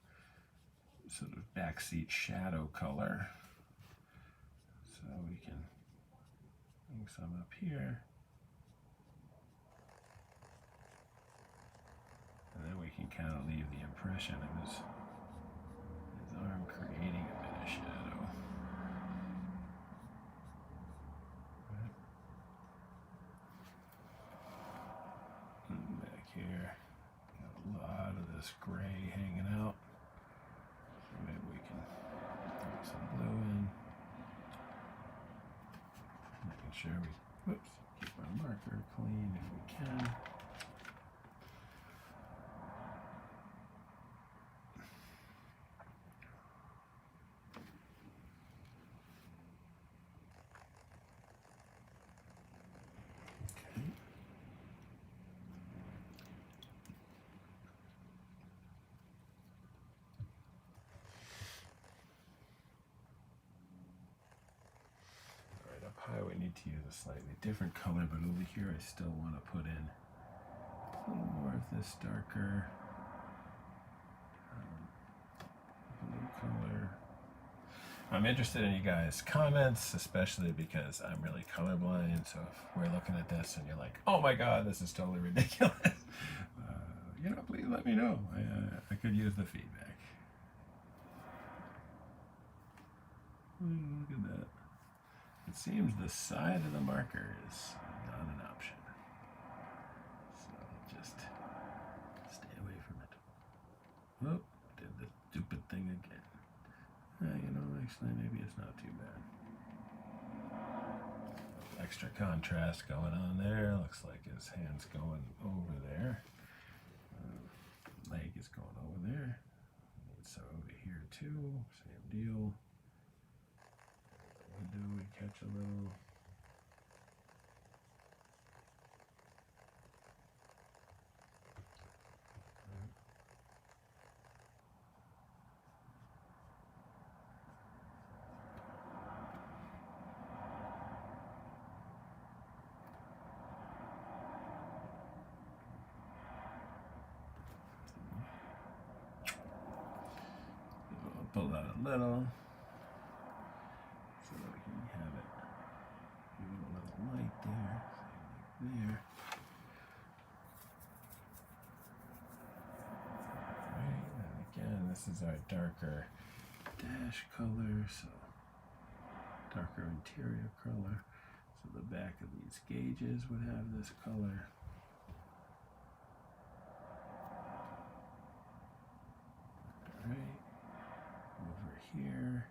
sort of backseat shadow color. So we can bring some up here. And then we can kind of leave the impression of his arm creating a bit of shadow. Right. And back here, got a lot of this gray hanging out. So maybe we can throw some blue in. Making sure we, keep our marker clean if we can. High, we need to use a slightly different color, but over here I still want to put in a little more of this darker blue color. I'm interested in you guys' comments, especially because I'm really colorblind, so if we're looking at this and you're like, oh my god, this is totally ridiculous, please let me know. I could use the feedback. Look at that. It seems the side of the marker is not an option. So just stay away from it. Oh, did the stupid thing again. Actually maybe it's not too bad. Extra contrast going on there. Looks like his hand's going over there. Leg is going over there. Need some over here too. Same deal. We catch a little. Pull out a little. So that we can have it. Give it a little light there. Like there. Alright, and again, this is our darker dash color, so darker interior color. So the back of these gauges would have this color. Alright, over here.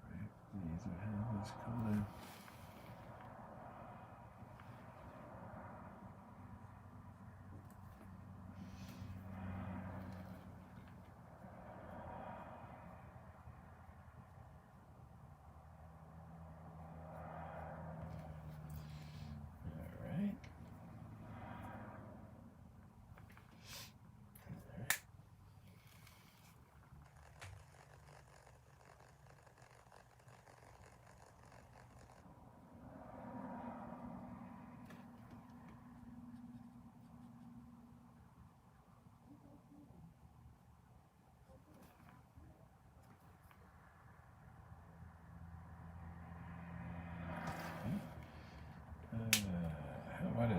Alright, these would have this color.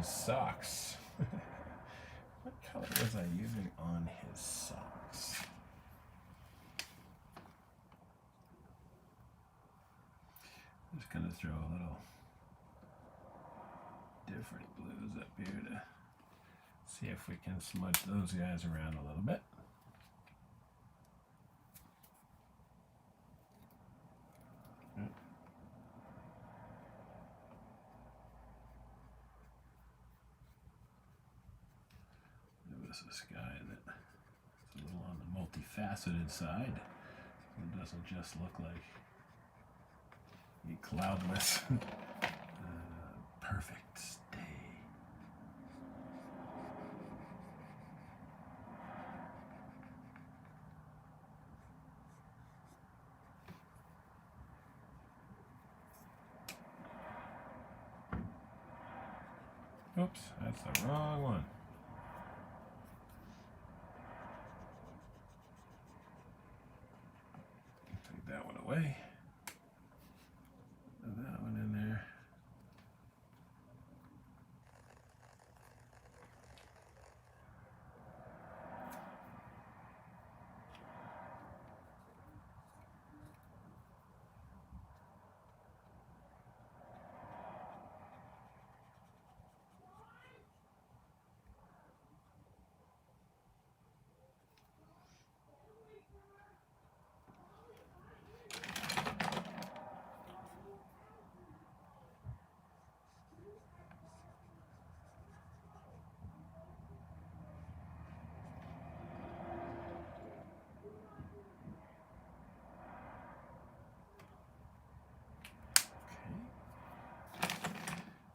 his socks. What color was I using on his socks? I'm just going to throw a little different blues up here to see if we can smudge those guys around a little bit. This guy that's a little on the multifaceted side. It doesn't just look like a cloudless perfect stay. Oops, that's the wrong one. That one away. Put that one in there.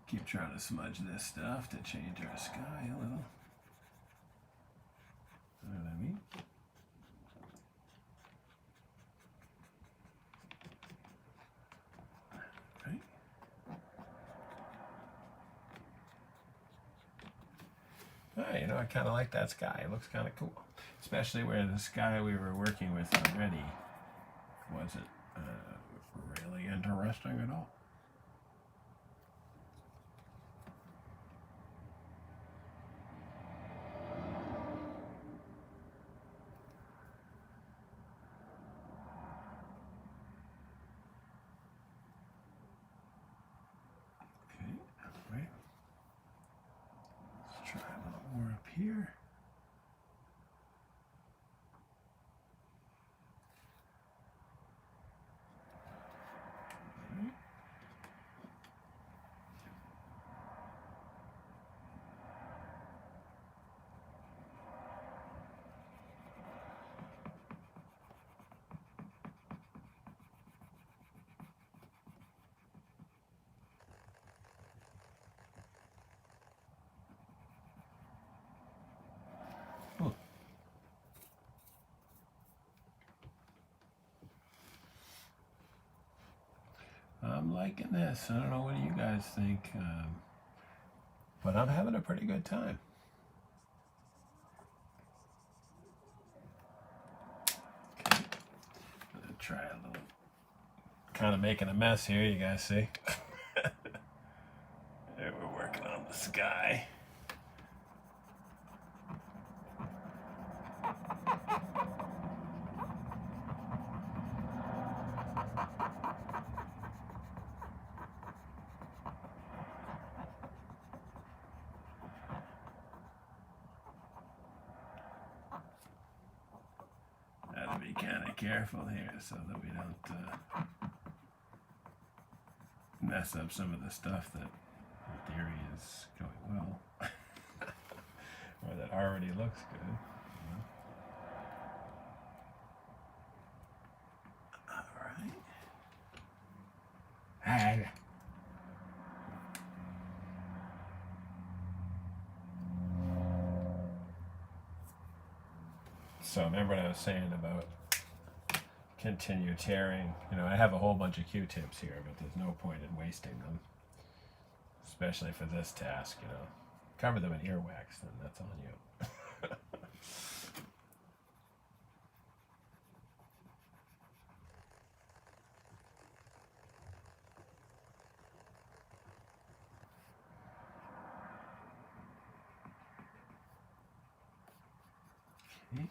Keep trying to smudge this stuff to change our sky a little. You know what I mean? Right? Ah, you know, I kind of like that sky. It looks kind of cool. Especially where the sky we were working with already wasn't really interesting at all. Here. I'm liking this. I don't know what do you guys think, but I'm having a pretty good time. Okay. I'm gonna try a little, kind of making a mess here, you guys see? We're working on the sky. Gotta be kind of careful here so that we don't mess up some of the stuff that in theory is going well, or that already looks good. You know? All right. So remember what I was saying about continue tearing. You know, I have a whole bunch of Q-tips here, but there's no point in wasting them, especially for this task. You know, cover them in earwax, then that's on you. Okay.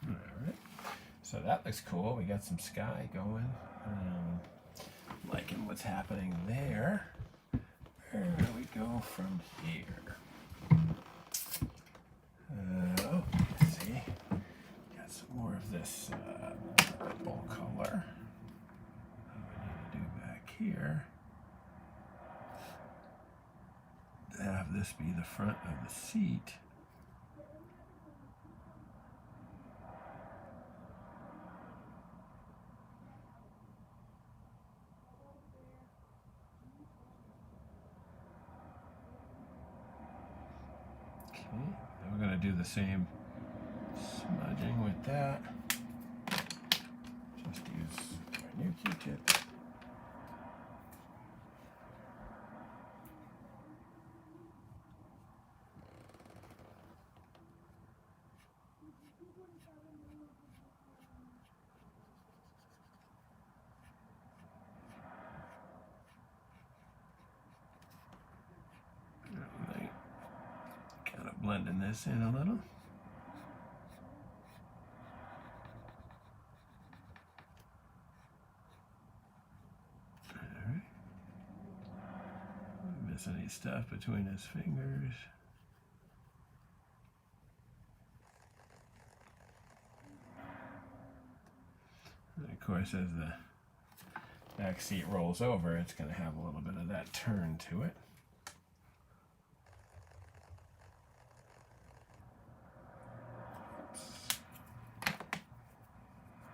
All right. So that looks cool. We got some sky going. Liking what's happening there. Where do we go from here? Oh, let's see. Got some more of this purple color. What do we need to do back here? Have this be the front of the seat. Okay, then we're going to do the same smudging with that. Just use my new Q-tip. Kind of blending this in a little. Alright. Miss any stuff between his fingers. And of course, as the back seat rolls over, it's going to have a little bit of that turn to it.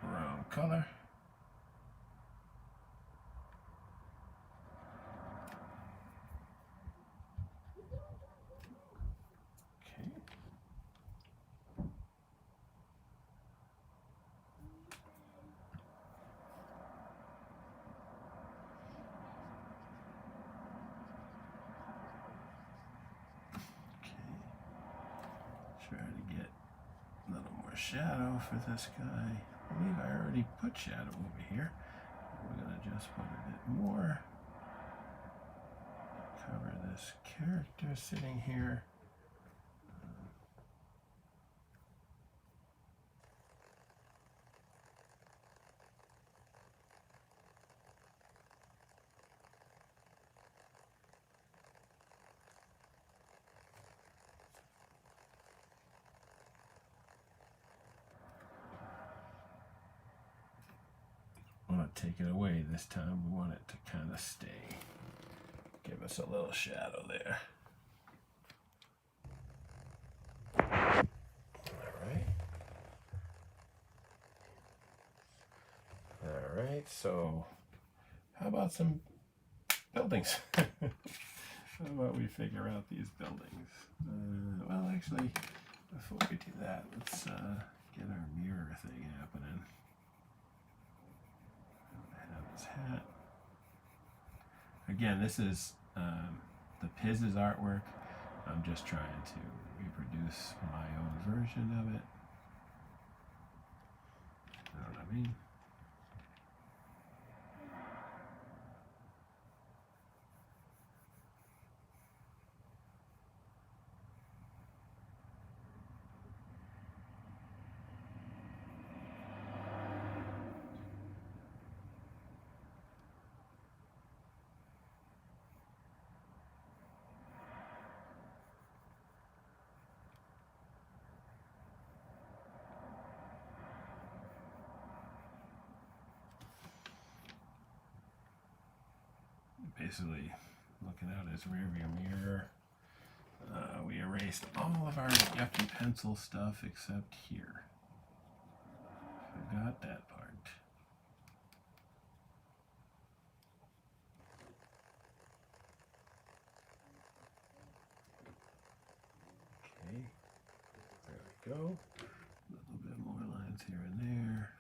Wrong color. Okay. Try to get a little more shadow for this guy. I believe I already put shadow over here. We're going to just put a bit more. Cover this character sitting here. Want to take it away this time. We want it to kind of stay. Give us a little shadow there. All right, so how about some buildings? How about we figure out these buildings? Well, actually, before we do that, let's get our mirror thing happening. Have his hat. Again, this is the Piz's artwork. I'm just trying to reproduce my own version of it. You know what I mean? Basically, looking out his rearview mirror, we erased all of our yucky pencil stuff except here. Forgot that part. Okay, there we go. A little bit more lines here and there.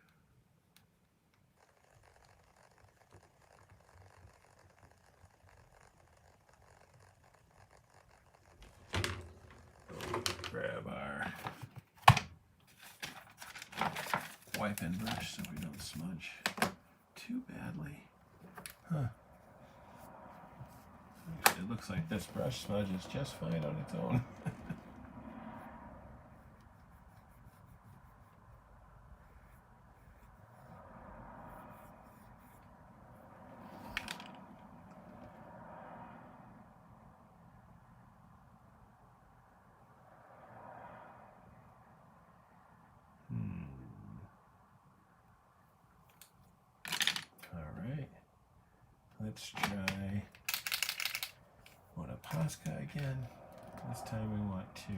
wipe-in brush so we don't smudge too badly. Huh. Actually, it looks like this brush smudges just fine on its own. Alright, let's try one of Posca again. This time we want to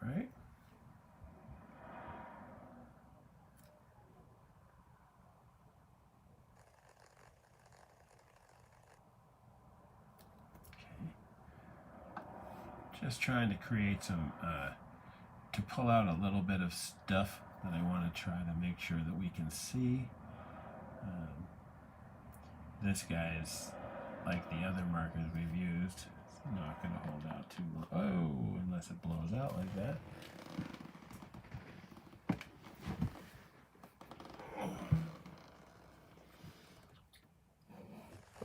right. Just trying to create some, to pull out a little bit of stuff that I want to try to make sure that we can see. This guy is like the other markers we've used. It's not going to hold out too long. Oh, unless it blows out like that.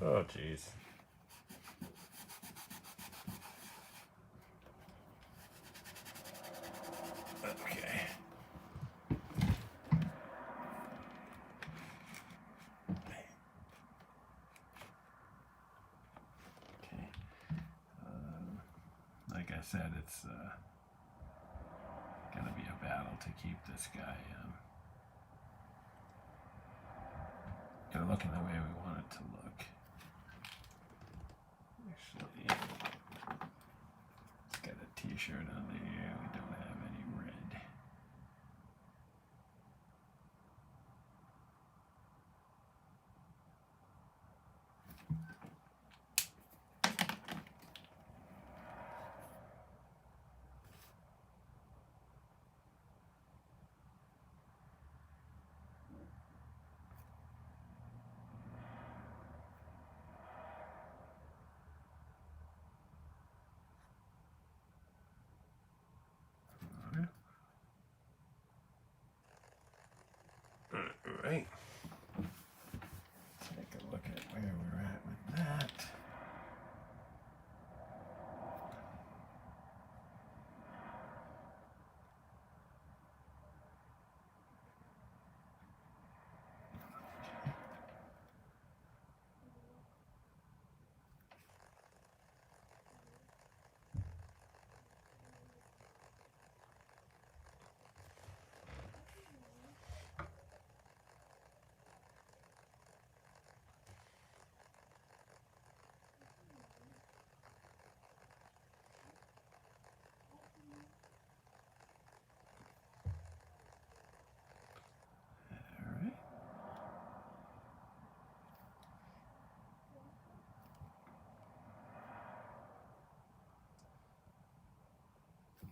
Oh, jeez. Okay. Okay. Like I said, it's gonna be a battle to keep this guy looking the way we want it to look. Actually, it's got a t-shirt under here. We don't have any red. Right. Take a look at where we're at with that.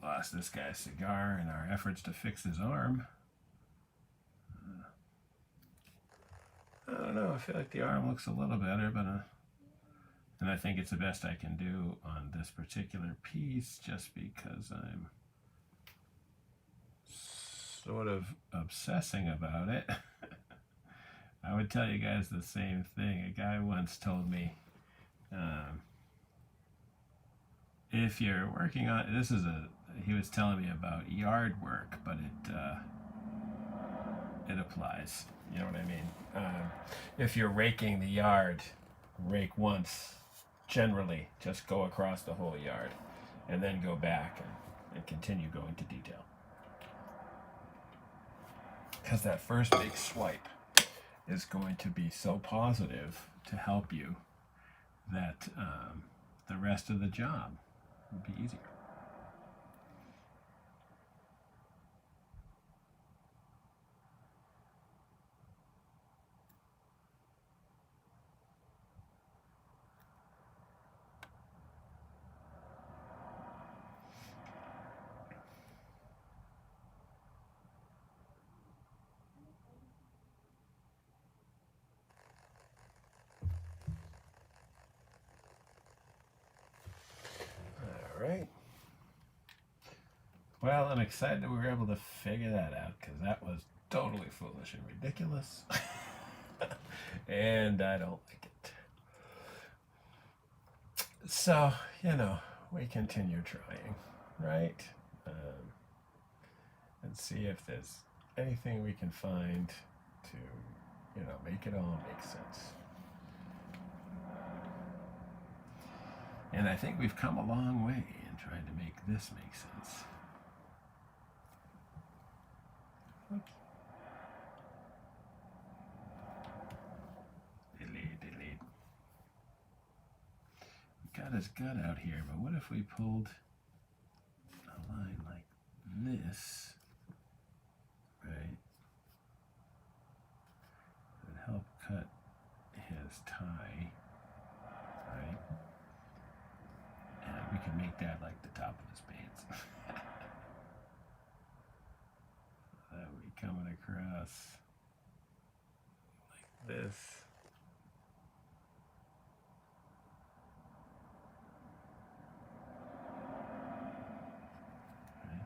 Lost this guy's cigar in our efforts to fix his arm. I don't know, I feel like the arm looks a little better, but and I think it's the best I can do on this particular piece just because I'm sort of obsessing about it. I would tell you guys the same thing. A guy once told me, if you're working on, he was telling me about yard work, but it applies. You know what I mean? If you're raking the yard, rake once. Generally, just go across the whole yard, and then go back and continue going to detail. Because that first big swipe is going to be so positive to help you that the rest of the job will be easier. right? Well, I'm excited that we were able to figure that out, because that was totally foolish and ridiculous. And I don't like it. So, we continue trying, right? And see if there's anything we can find to, make it all make sense. And I think we've come a long way in trying to make this make sense. Oops. Delete. We got his gut out here, but what if we pulled a line like this, right? It would help cut his tie, right? And we can make that like the top of his pants. That would be coming across like this. Right?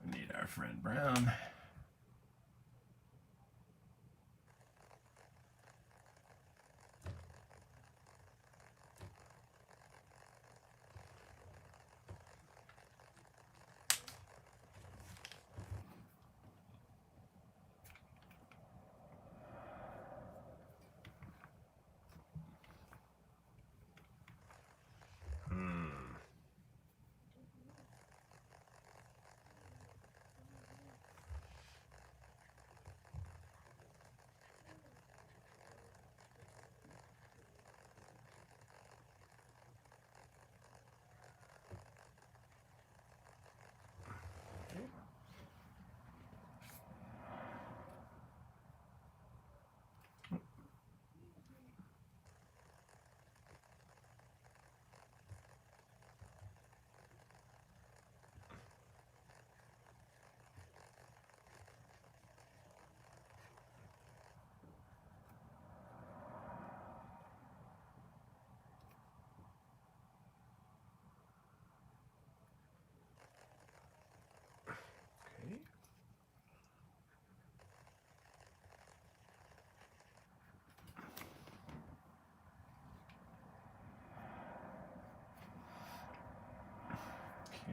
We need our friend Brown.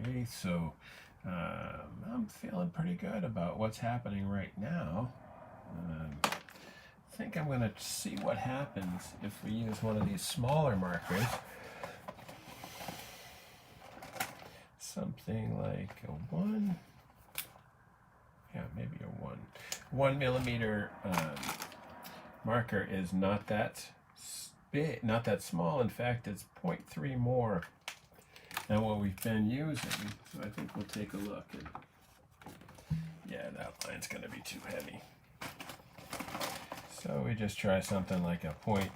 Okay, so I'm feeling pretty good about what's happening right now. I think I'm going to see what happens if we use one of these smaller markers. Something like a 1, yeah, maybe a 1 millimeter marker is not that big, not that small. In fact, it's 0.3 more than what we've been using. So I think we'll take a look. And yeah, that line's going to be too heavy. So we just try something like a 0.9,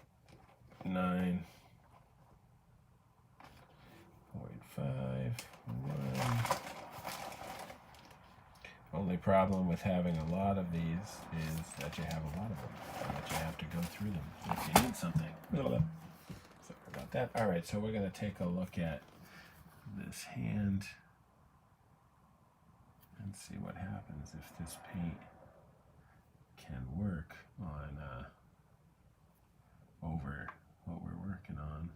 0.5, 1. Only problem with having a lot of these is that you have a lot of them, and that you have to go through them if you need something. Sorry about that. All right, so we're going to take a look at this hand and see what happens if this paint can work on over what we're working on.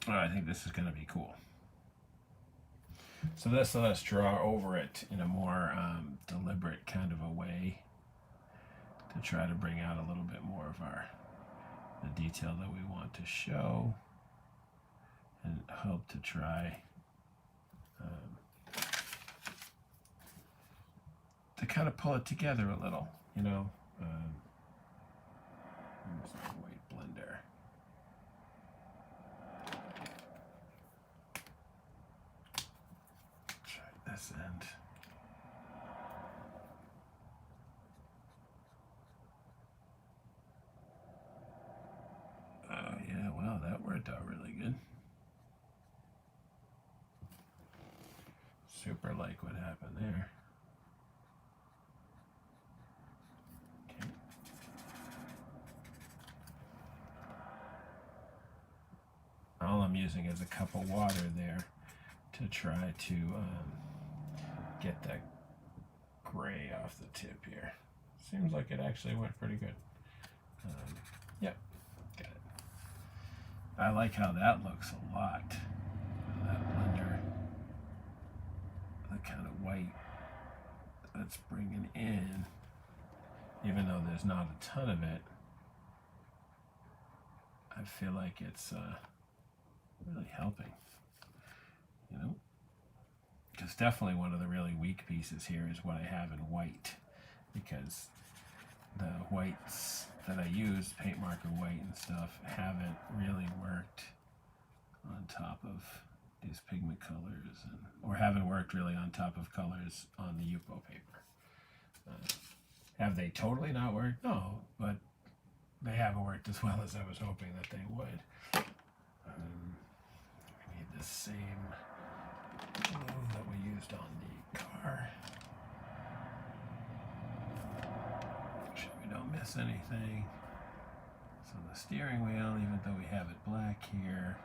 Oh, I think this is going to be cool. So let's draw over it in a more deliberate kind of a way to try to bring out a little bit more of the detail that we want to show, and hope to try to kind of pull it together a little, you know. Here's my white blender. Try this end. Oh yeah, wow, that worked out really good. Super like what happened there. Okay. All I'm using is a cup of water there to try to get that gray off the tip here. Seems like it actually went pretty good. Yep, got it. I like how that looks a lot. That blender, the kind of white that's bringing in, even though there's not a ton of it, I feel like it's really helping, you know? Because definitely one of the really weak pieces here is what I have in white, because the whites that I use, paint marker white and stuff, haven't really worked on top of these pigment colors, or haven't worked really on top of colors on the yupo paper. Have they totally not worked? No, but they haven't worked as well as I was hoping that they would. We need the same glue that we used on the car. Make sure we don't miss anything. So the steering wheel, even though we have it black here,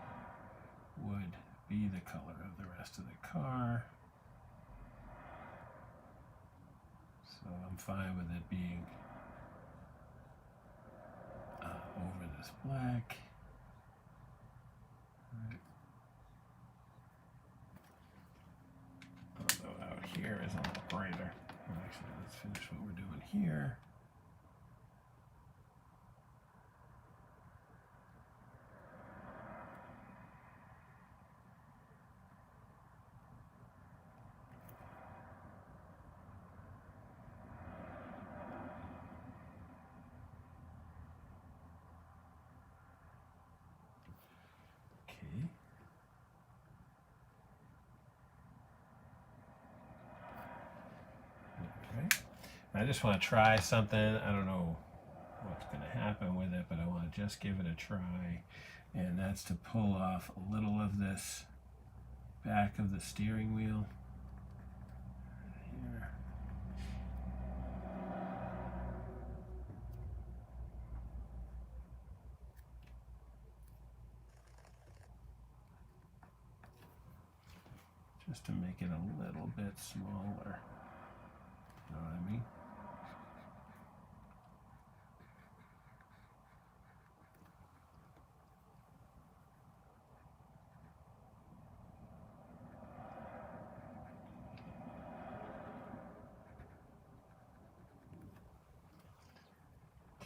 would be the color of the rest of the car. So I'm fine with it being over this black. Right. Although out here is a little brighter. Well, actually, let's finish what we're doing here. I just want to try something. I don't know what's going to happen with it, but I want to just give it a try. And that's to pull off a little of this back of the steering wheel here. Just to make it a little bit smaller. You know what I mean?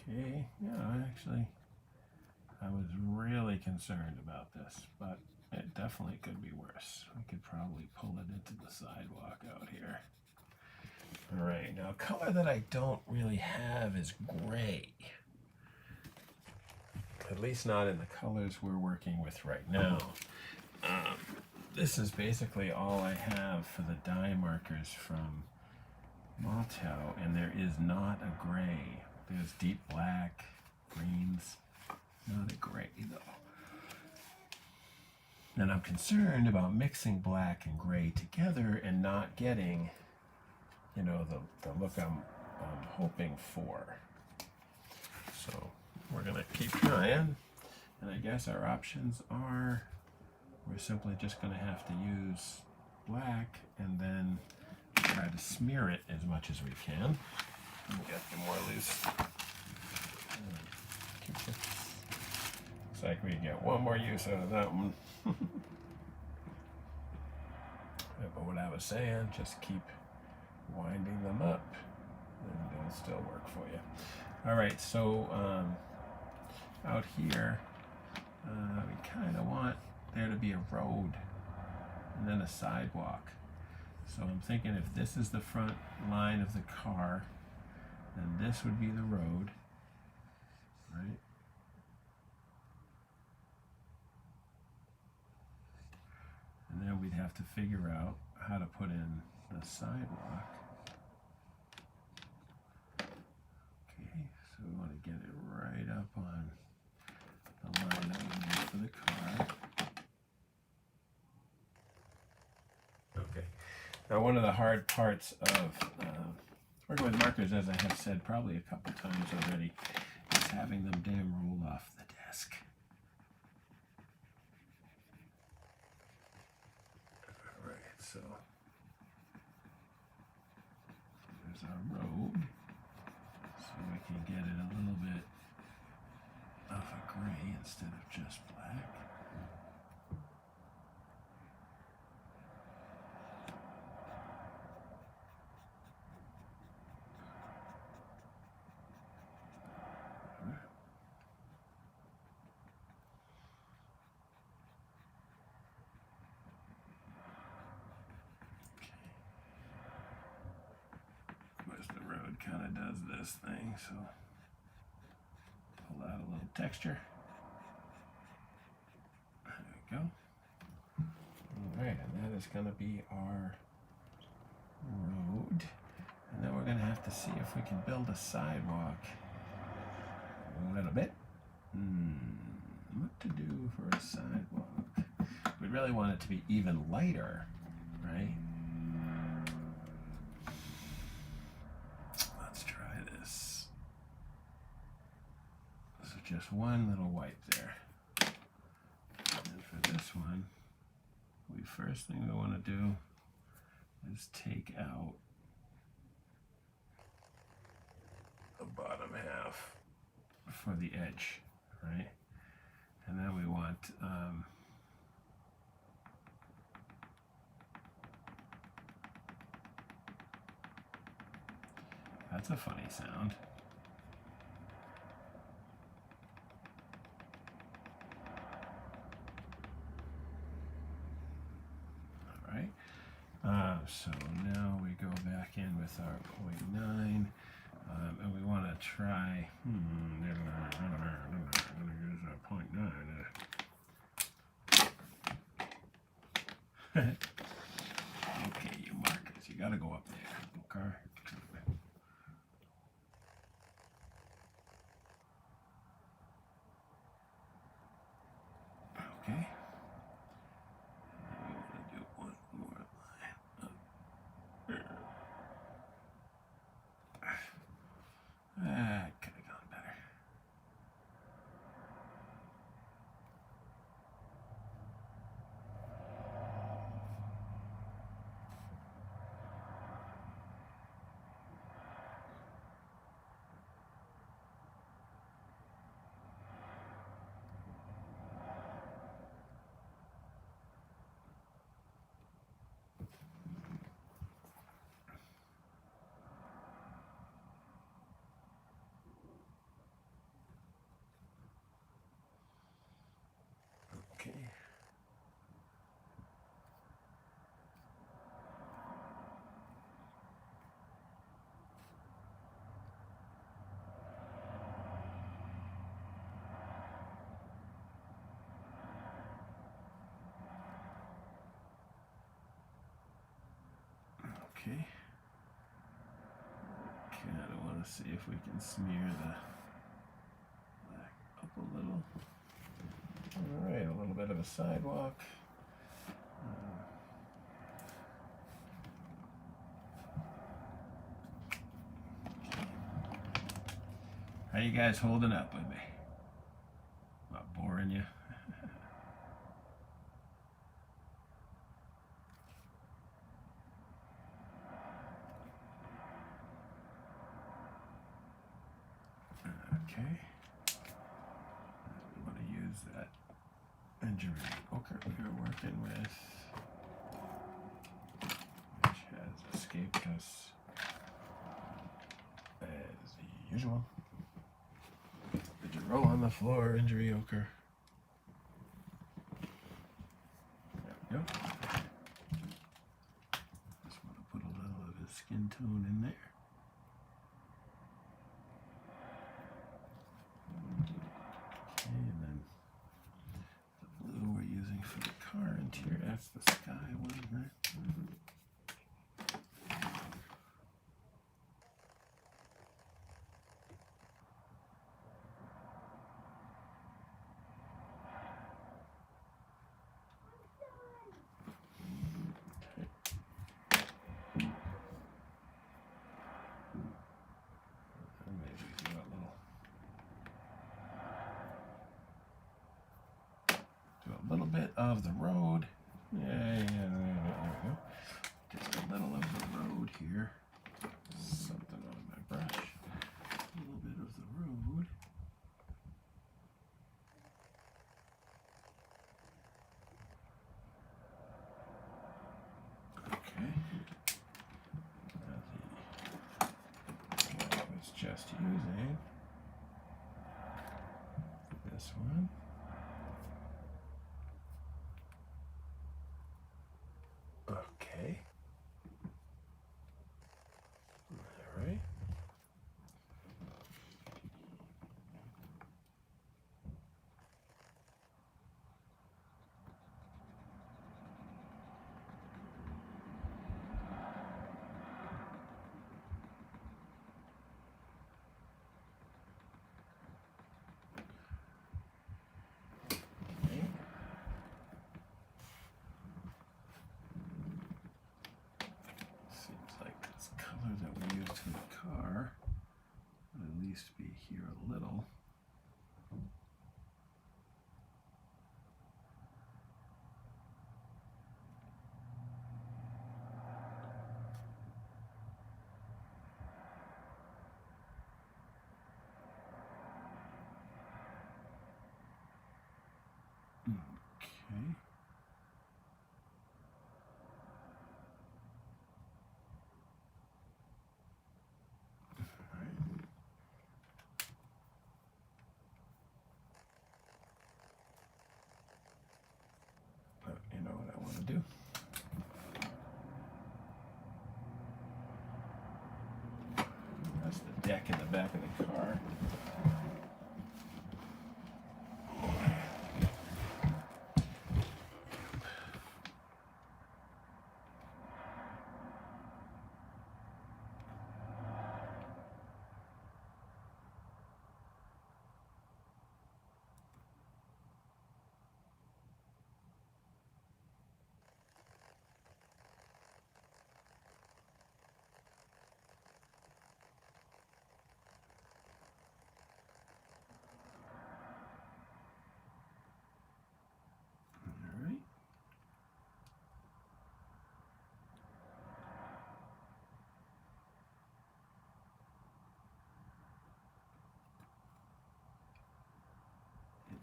Okay, yeah, actually, I was really concerned about this, but it definitely could be worse. We could probably pull it into the sidewalk out here. All right, now a color that I don't really have is gray. At least not in the colors we're working with right now. This is basically all I have for the dye markers from Motto, and there is not a gray. There's deep black, greens, not a gray though. And I'm concerned about mixing black and gray together and not getting, you know, the look I'm hoping for. So we're gonna keep trying, and I guess our options are we're simply just gonna have to use black and then try to smear it as much as we can. Get them more loose. Looks like we get one more use out of that one. But what I was saying, just keep winding them up and they'll still work for you. All right, so out here, we kind of want there to be a road and then a sidewalk. So I'm thinking if this is the front line of the car, then this would be the road, right? And then we'd have to figure out how to put in the sidewalk. Okay, so we want to get it right up on the line that we need for the car. Okay. Now, one of the hard parts of working with markers, as I have said probably a couple times already, is having them damn roll off the desk. All right, so there's our road. So we can get it a little bit of a gray instead of just black. Kind of does this thing, so pull out a little texture. There we go. All right, and that is going to be our road. And then we're going to have to see if we can build a sidewalk a little bit. What to do for a sidewalk? We really want it to be even lighter, right? Just one little white there. And for this one, first thing we want to do is take out the bottom half for the edge, right? And then we want that's a funny sound. All right. So now we go back in with our 0.9, and we want to try. I'm gonna use a 0.9. Okay, you markers, you gotta go up there. Okay. Okay. We want to do one more line up there. Could have gone better. Okay. Okay. Kind of want to see if we can smear the black up a little. All right, a little bit of a sidewalk. How you guys holding up with me? Not boring you? Okay. We want to use that engineering ochre we were working with, which has escaped us as usual. Did you roll on the floor, injury ochre? There we go. This tone in there. Okay, and then the blue we're using for the car interior, that's the sky one, right? Little bit of the road. There we go. Just a little of the road here. Something on my brush. A little bit of the road. Okay. Now what I was just using. This one. Okay. All right. That we used for the car would at least be here a little. Okay. You know what I want to do? That's the deck in the back of the car.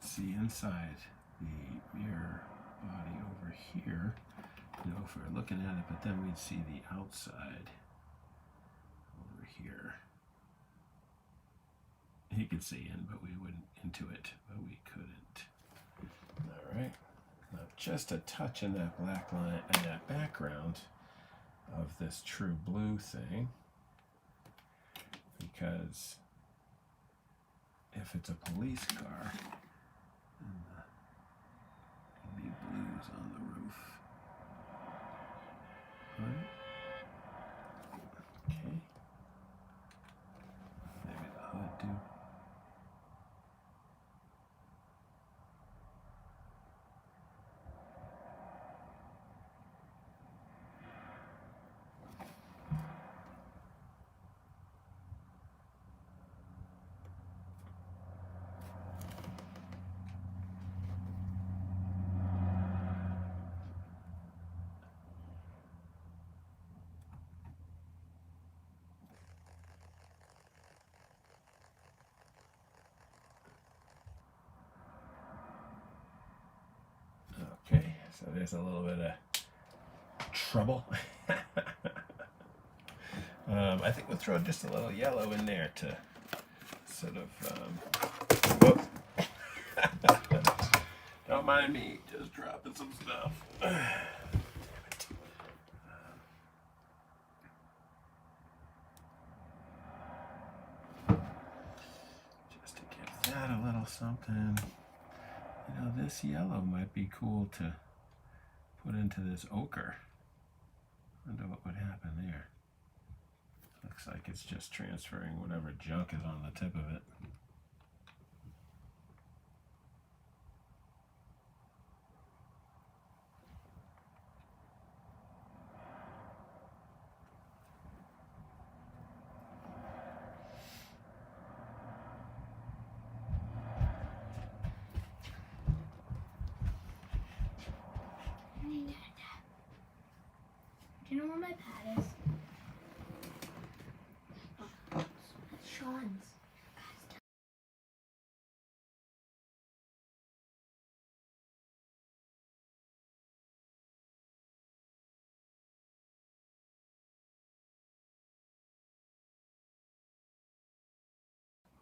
See inside the mirror body over here, you know, if we were looking at it, but then we'd see the outside over here. He could see in, but we wouldn't into it, but we couldn't. All right, now just a touch in that black line and that background of this true blue thing, because if it's a police car, and the blues on the roof. All right. Okay. Maybe the hood too. Okay, so there's a little bit of trouble. I think we'll throw just a little yellow in there to sort of, whoop. Don't mind me, just dropping some stuff. Damn it. got a little something. You know, this yellow might be cool to put into this ochre. Wonder what would happen there. Looks like it's just transferring whatever junk is on the tip of it. Do you know where my pad is? Oh, it's Sean's.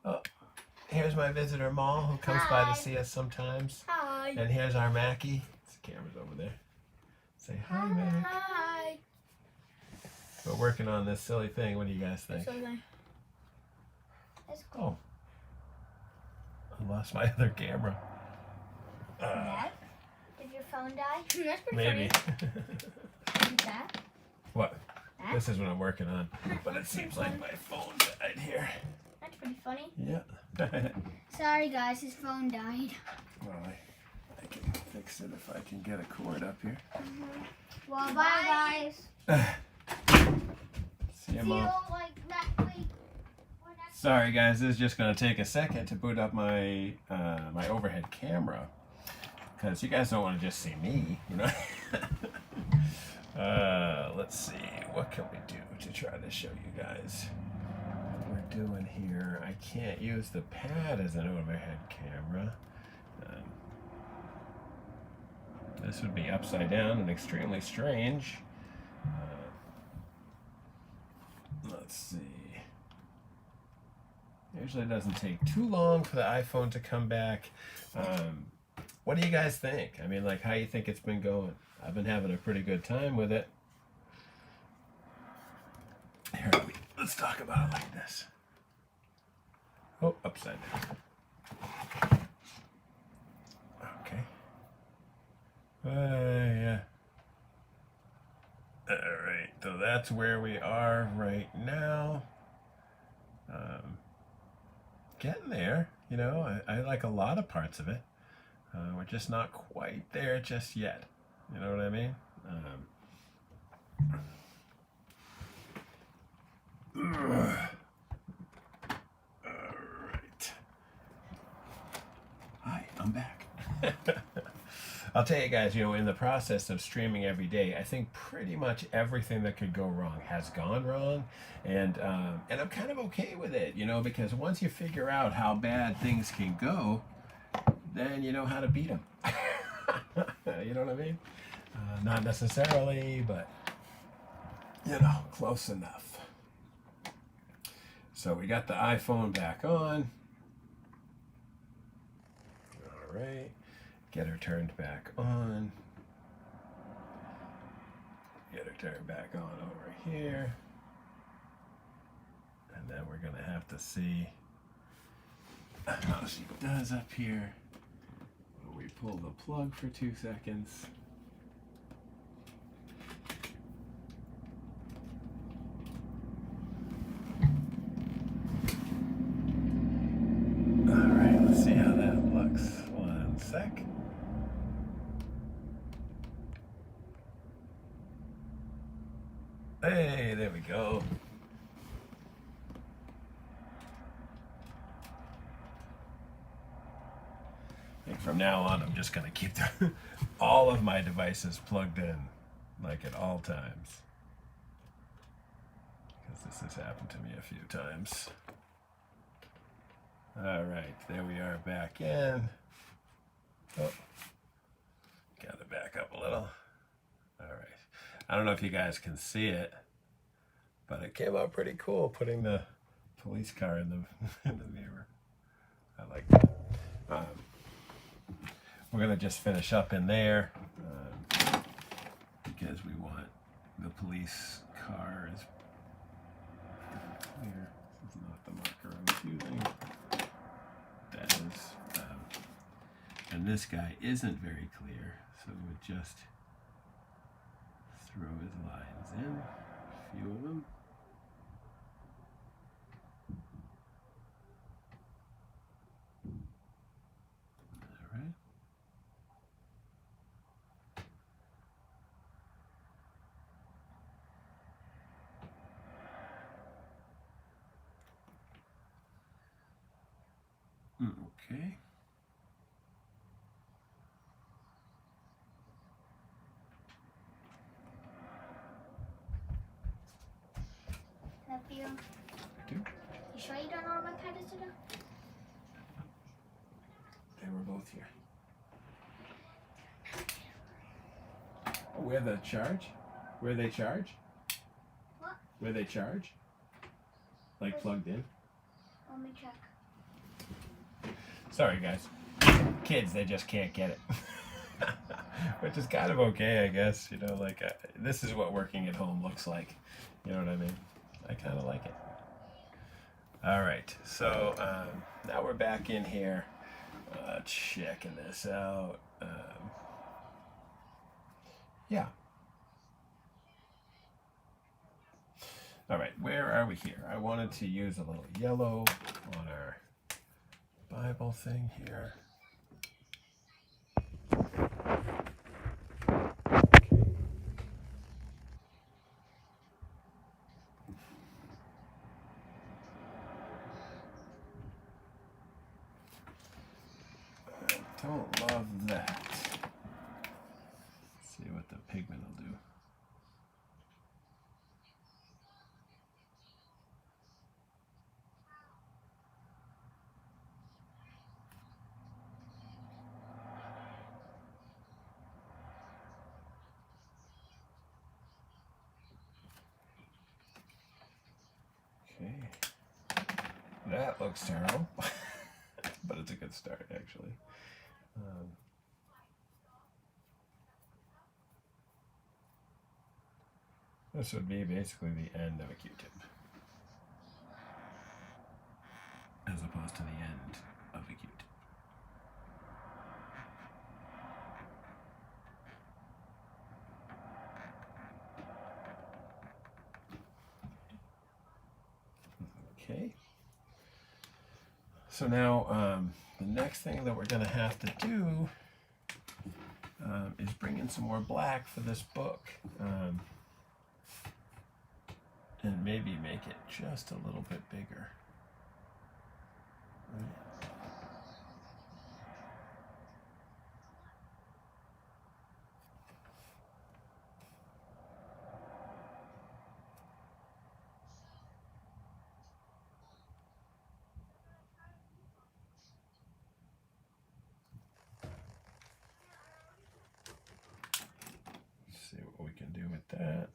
Oh, here's my visitor Maul, who comes by to see us sometimes. Hi. And here's our Mackie. The camera's over there. Say hi, Mac. Hi. We're working on this silly thing. What do you guys think? That's cool. Oh, I lost my other camera. Dad? Did your phone die? That's pretty Maybe. funny. That? What? That? This is what I'm working on. But it seems like my phone died here. That's pretty funny. Yeah. Sorry guys, his phone died. Well, I can fix it if I can get a cord up here. Well, bye guys. See you, Mom. Sorry guys, this is just going to take a second to boot up my my overhead camera, because you guys don't want to just see me, you know. Let's see, what can we do to try to show you guys what we're doing here. I can't use the pad as an overhead camera. This would be upside down and extremely strange. Let's see. Usually it doesn't take too long for the iPhone to come back. What do you guys think? I mean, like, how you think it's been going? I've been having a pretty good time with it. Here, let's talk about it like this. Oh, upside down. Okay. Yeah. All right, so that's where we are right now. Getting there, you know. I like a lot of parts of it. We're just not quite there just yet. You know what I mean? All right. Hi, I'm back. I'll tell you guys, you know, in the process of streaming every day, I think pretty much everything that could go wrong has gone wrong, and I'm kind of okay with it, you know, because once you figure out how bad things can go, then you know how to beat them. You know what I mean? Not necessarily, but you know, close enough. So we got the iPhone back on. All right. Get her turned back on. Get her turned back on over here. And then we're gonna have to see how she does up here. We pull the plug for 2 seconds. All right, let's see how that looks. 1 sec. Hey, there we go. I think from now on, I'm just going to keep all of my devices plugged in, like at all times. Because this has happened to me a few times. All right, there we are back in. Oh, got to back up a little. All right. I don't know if you guys can see it, but it came out pretty cool putting the police car in the in the mirror. I like that. We're gonna just finish up in there because we want the police car is clear. This is not the marker I was using. That is And this guy isn't very clear, so we'll just throw his lines in, a few of them. All right. Okay. Nephew, Do. you sure you don't know what kind of today? They were both here. Oh, where the charge? Where they charge? What? Where they charge? Like plugged in? Let me check. Sorry, guys. Kids, they just can't get it. Which is kind of okay, I guess. You know, like, this is what working at home looks like. You know what I mean? I kind of like it. All right, so now we're back in here checking this out. Yeah. All right, where are we here? I wanted to use a little yellow on our Bible thing here. Don't love that. Let's see what the pigment will do. Okay. That looks terrible. But it's a good start, actually. This would be basically the end of a Q-tip, as opposed to the end of a Q-tip. Okay. So now the next thing that we're going to have to do is bring in some more black for this book. And maybe make it just a little bit bigger. Right. Let's see what we can do with that.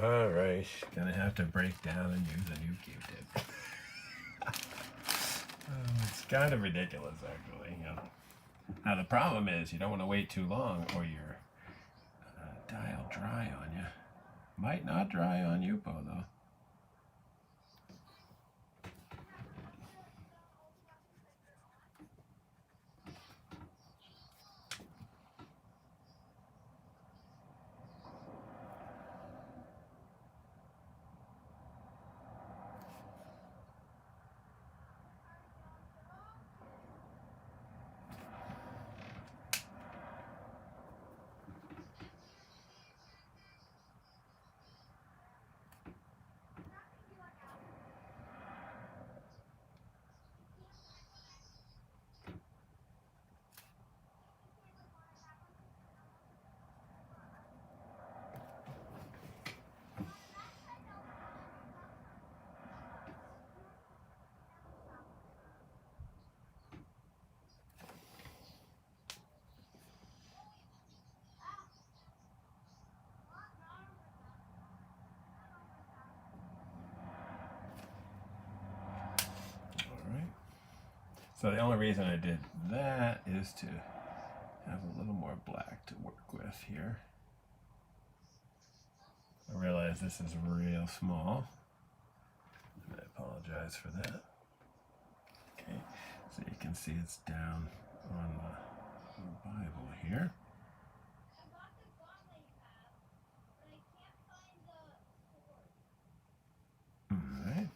All right, gonna have to break down and use a new Q-tip. It's kind of ridiculous, actually. You know. Now the problem is you don't want to wait too long, or your dye will dry on you. Might not dry on yupo though. So the only reason I did that is to have a little more black to work with here. I realize realize this is real small. I apologize for that. Okay, so you can see it's down on the Bible here. All right.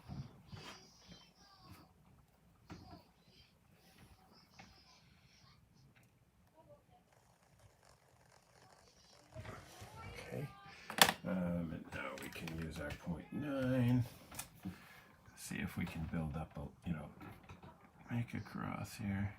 Okay. And now we can use our 0.9. See if we can build up a, make a cross here.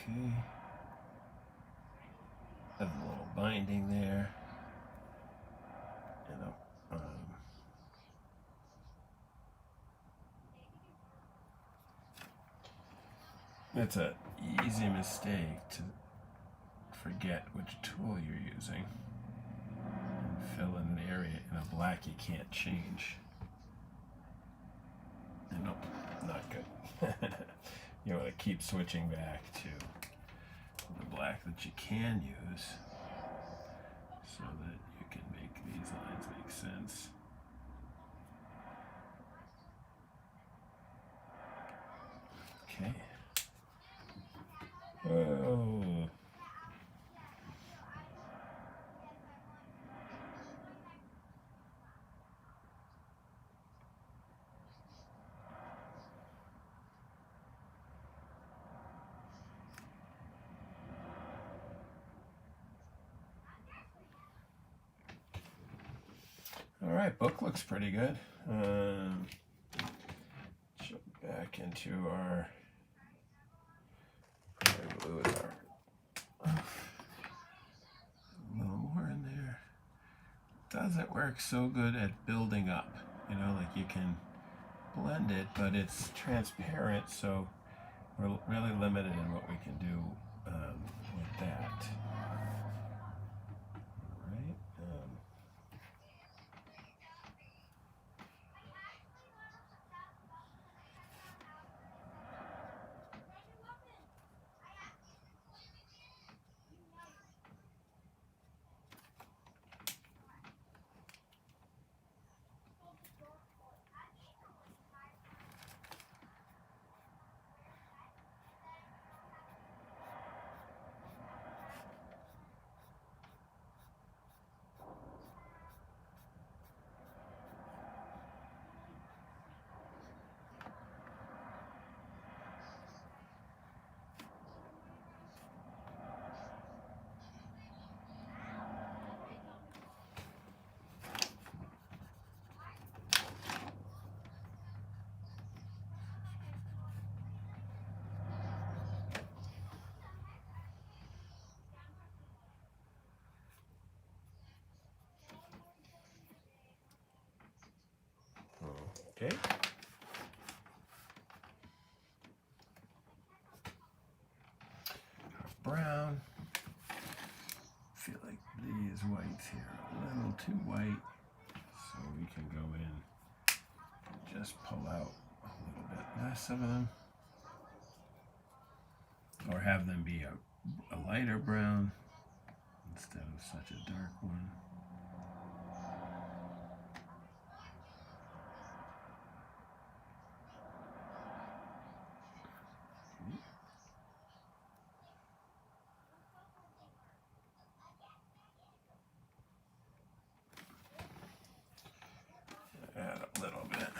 Okay. Have a little binding there. It's an easy mistake to forget which tool you're using and fill in an area in a black you can't change. Nope, not good. You want to keep switching back to the black that you can use so that you can make these lines make sense. Okay. Oh. All right, book looks pretty good. Jump back into our blue is our a little more in there. Doesn't work so good at building up. Like you can blend it, but it's transparent, so we're really limited in what we can do with that. All right. Okay. Brown. Feel like these whites here are a little too white, so we can go in and just pull out a little bit less of them, or have them be a lighter brown instead of such a dark one. Add a little bit.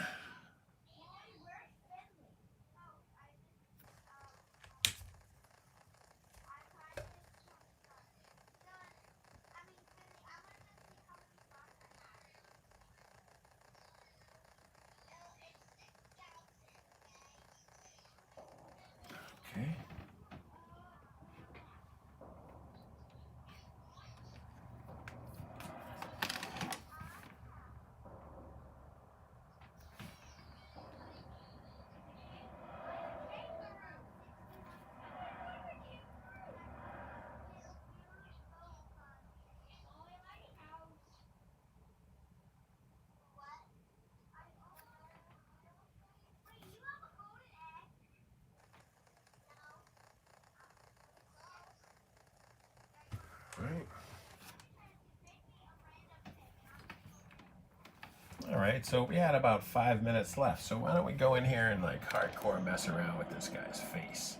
right, so we had about 5 minutes left. So why don't we go in here and like hardcore mess around with this guy's face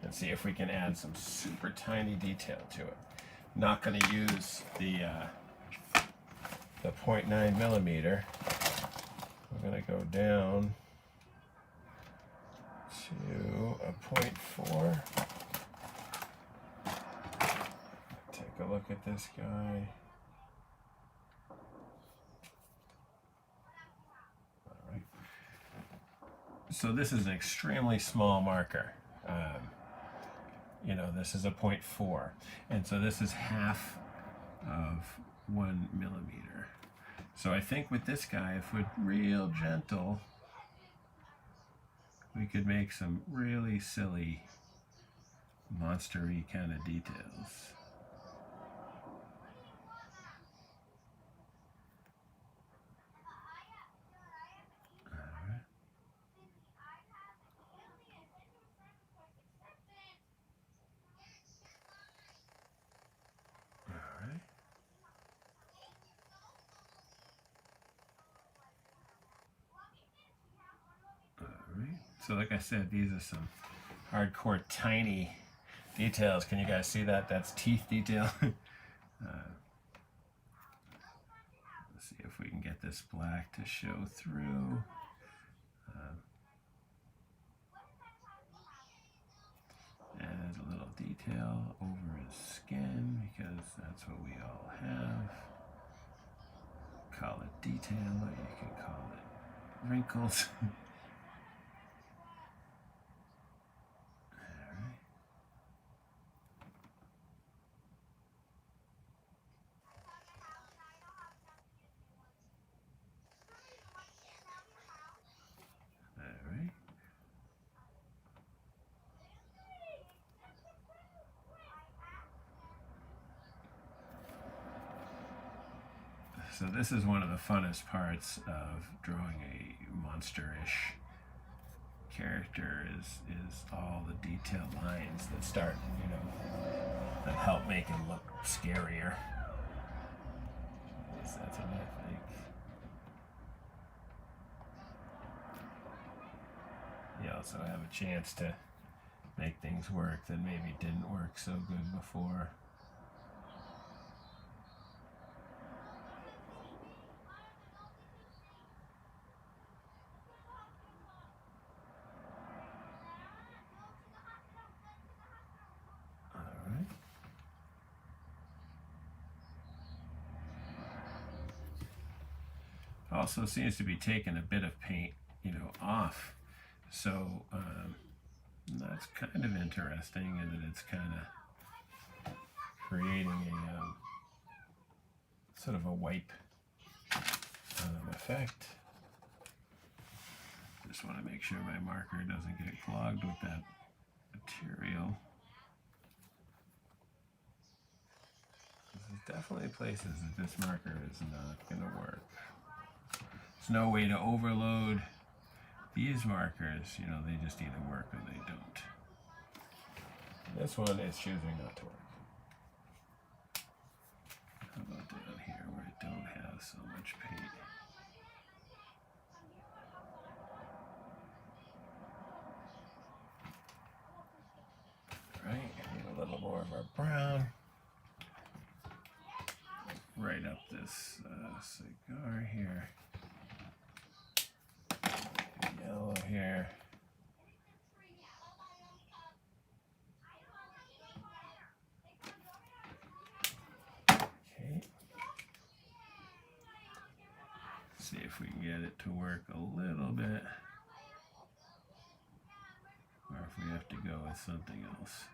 and see if we can add some super tiny detail to it. Not going to use the 0.9 millimeter. We're going to go down to a 0.4. Take a look at this guy. All right. So this is an extremely small marker. You know, this is a 0.4, and so this is half of 1 millimeter. So I think with this guy, if we're real gentle, we could make some really silly, monster-y kind of details. So like I said, these are some hardcore tiny details. Can you guys see that? That's teeth detail. Let's see if we can get this black to show through. Add a little detail over his skin because that's what we all have. Call it detail, or you can call it wrinkles. So this is one of the funnest parts of drawing a monster-ish character is all the detailed lines that start, you know, that help make him look scarier. At least that's what I think. You also have a chance to make things work that maybe didn't work so good before. Also seems to be taking a bit of paint, you know, off. So that's kind of interesting, and that it's kind of creating a sort of a wipe effect. Just want to make sure my marker doesn't get clogged with that material. There's definitely places that this marker is not going to work. There's no way to overload these markers. You know, they just either work or they don't. This one is choosing not to work. How about down here where I don't have so much paint? All right, need a little more of our brown. Right up this cigar here. Yellow here. Okay. See if we can get it to work a little bit. Or if we have to go with something else.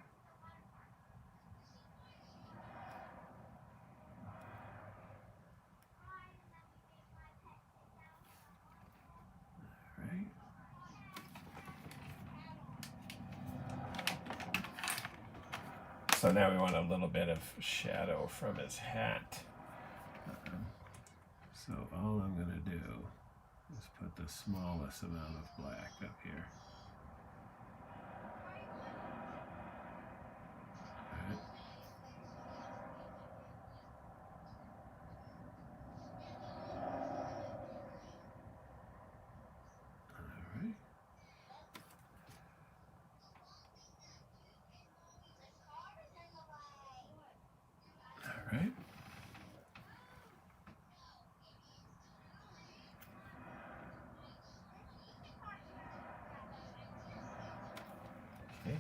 So now we want a little bit of shadow from his hat. So all I'm going to do is put the smallest amount of black up here. Right. right. Okay.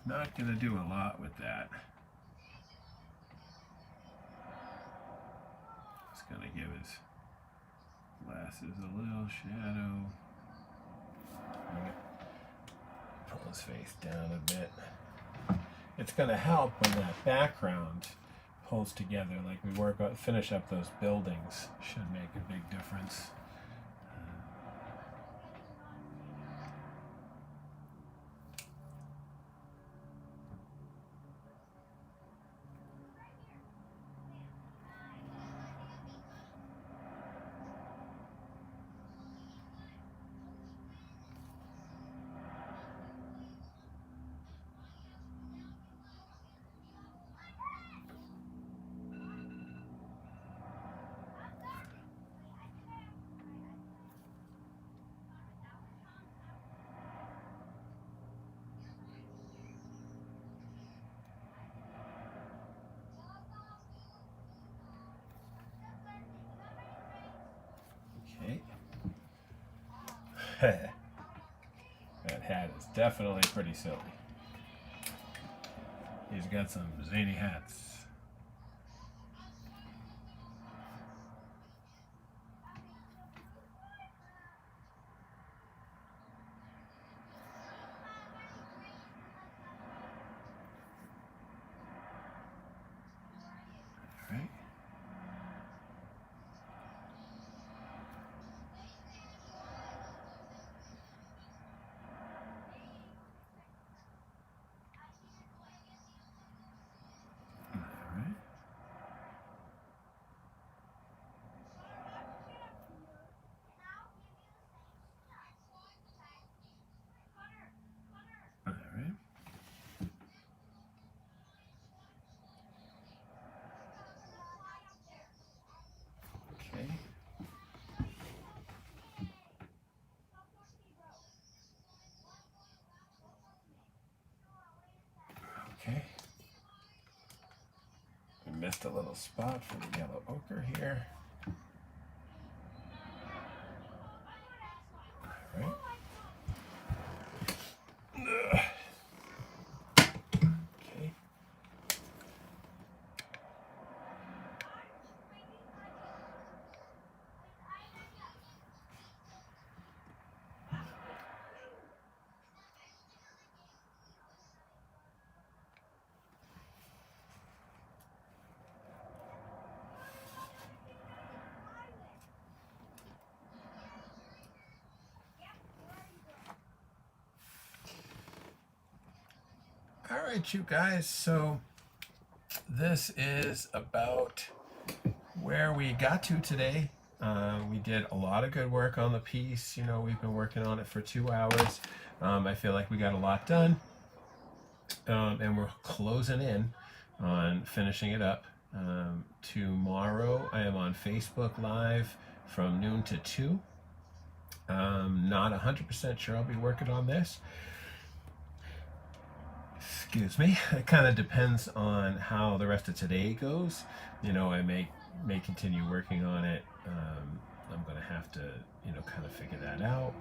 Not going to do a lot with that. Just going to give his glasses a little shadow. Pull his face down a bit. It's going to help when that background pulls together, like we finish up those buildings. Should make a big difference. Okay. That hat is definitely pretty silly. He's got some zany hats. All right. All right. Okay. Okay. We missed a little spot for the yellow ochre here. All right. Okay. All right, you guys. So this is about where we got to today. We did a lot of good work on the piece. You know, we've been working on it for 2 hours. I feel like we got a lot done. And we're closing in on finishing it up. Tomorrow I am on Facebook Live from noon to 2. Not 100% sure I'll be working on this. Excuse me. It kind of depends on how the rest of today goes. You know, I may continue working on it. I'm going to have to, you know, kind of figure that out.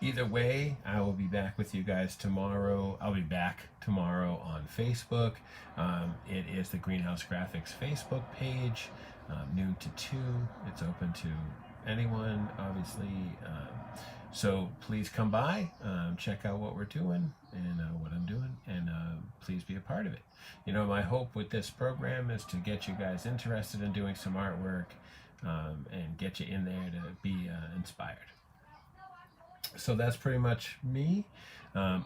Either way, I will be back with you guys tomorrow. I'll be back tomorrow on Facebook. It is the Greenhouse Graphics Facebook page, noon to 2. It's open to anyone, obviously. So please come by, check out what we're doing and what I'm doing, and please be a part of it. You know, my hope with this program is to get you guys interested in doing some artwork and get you in there to be inspired. So that's pretty much me. I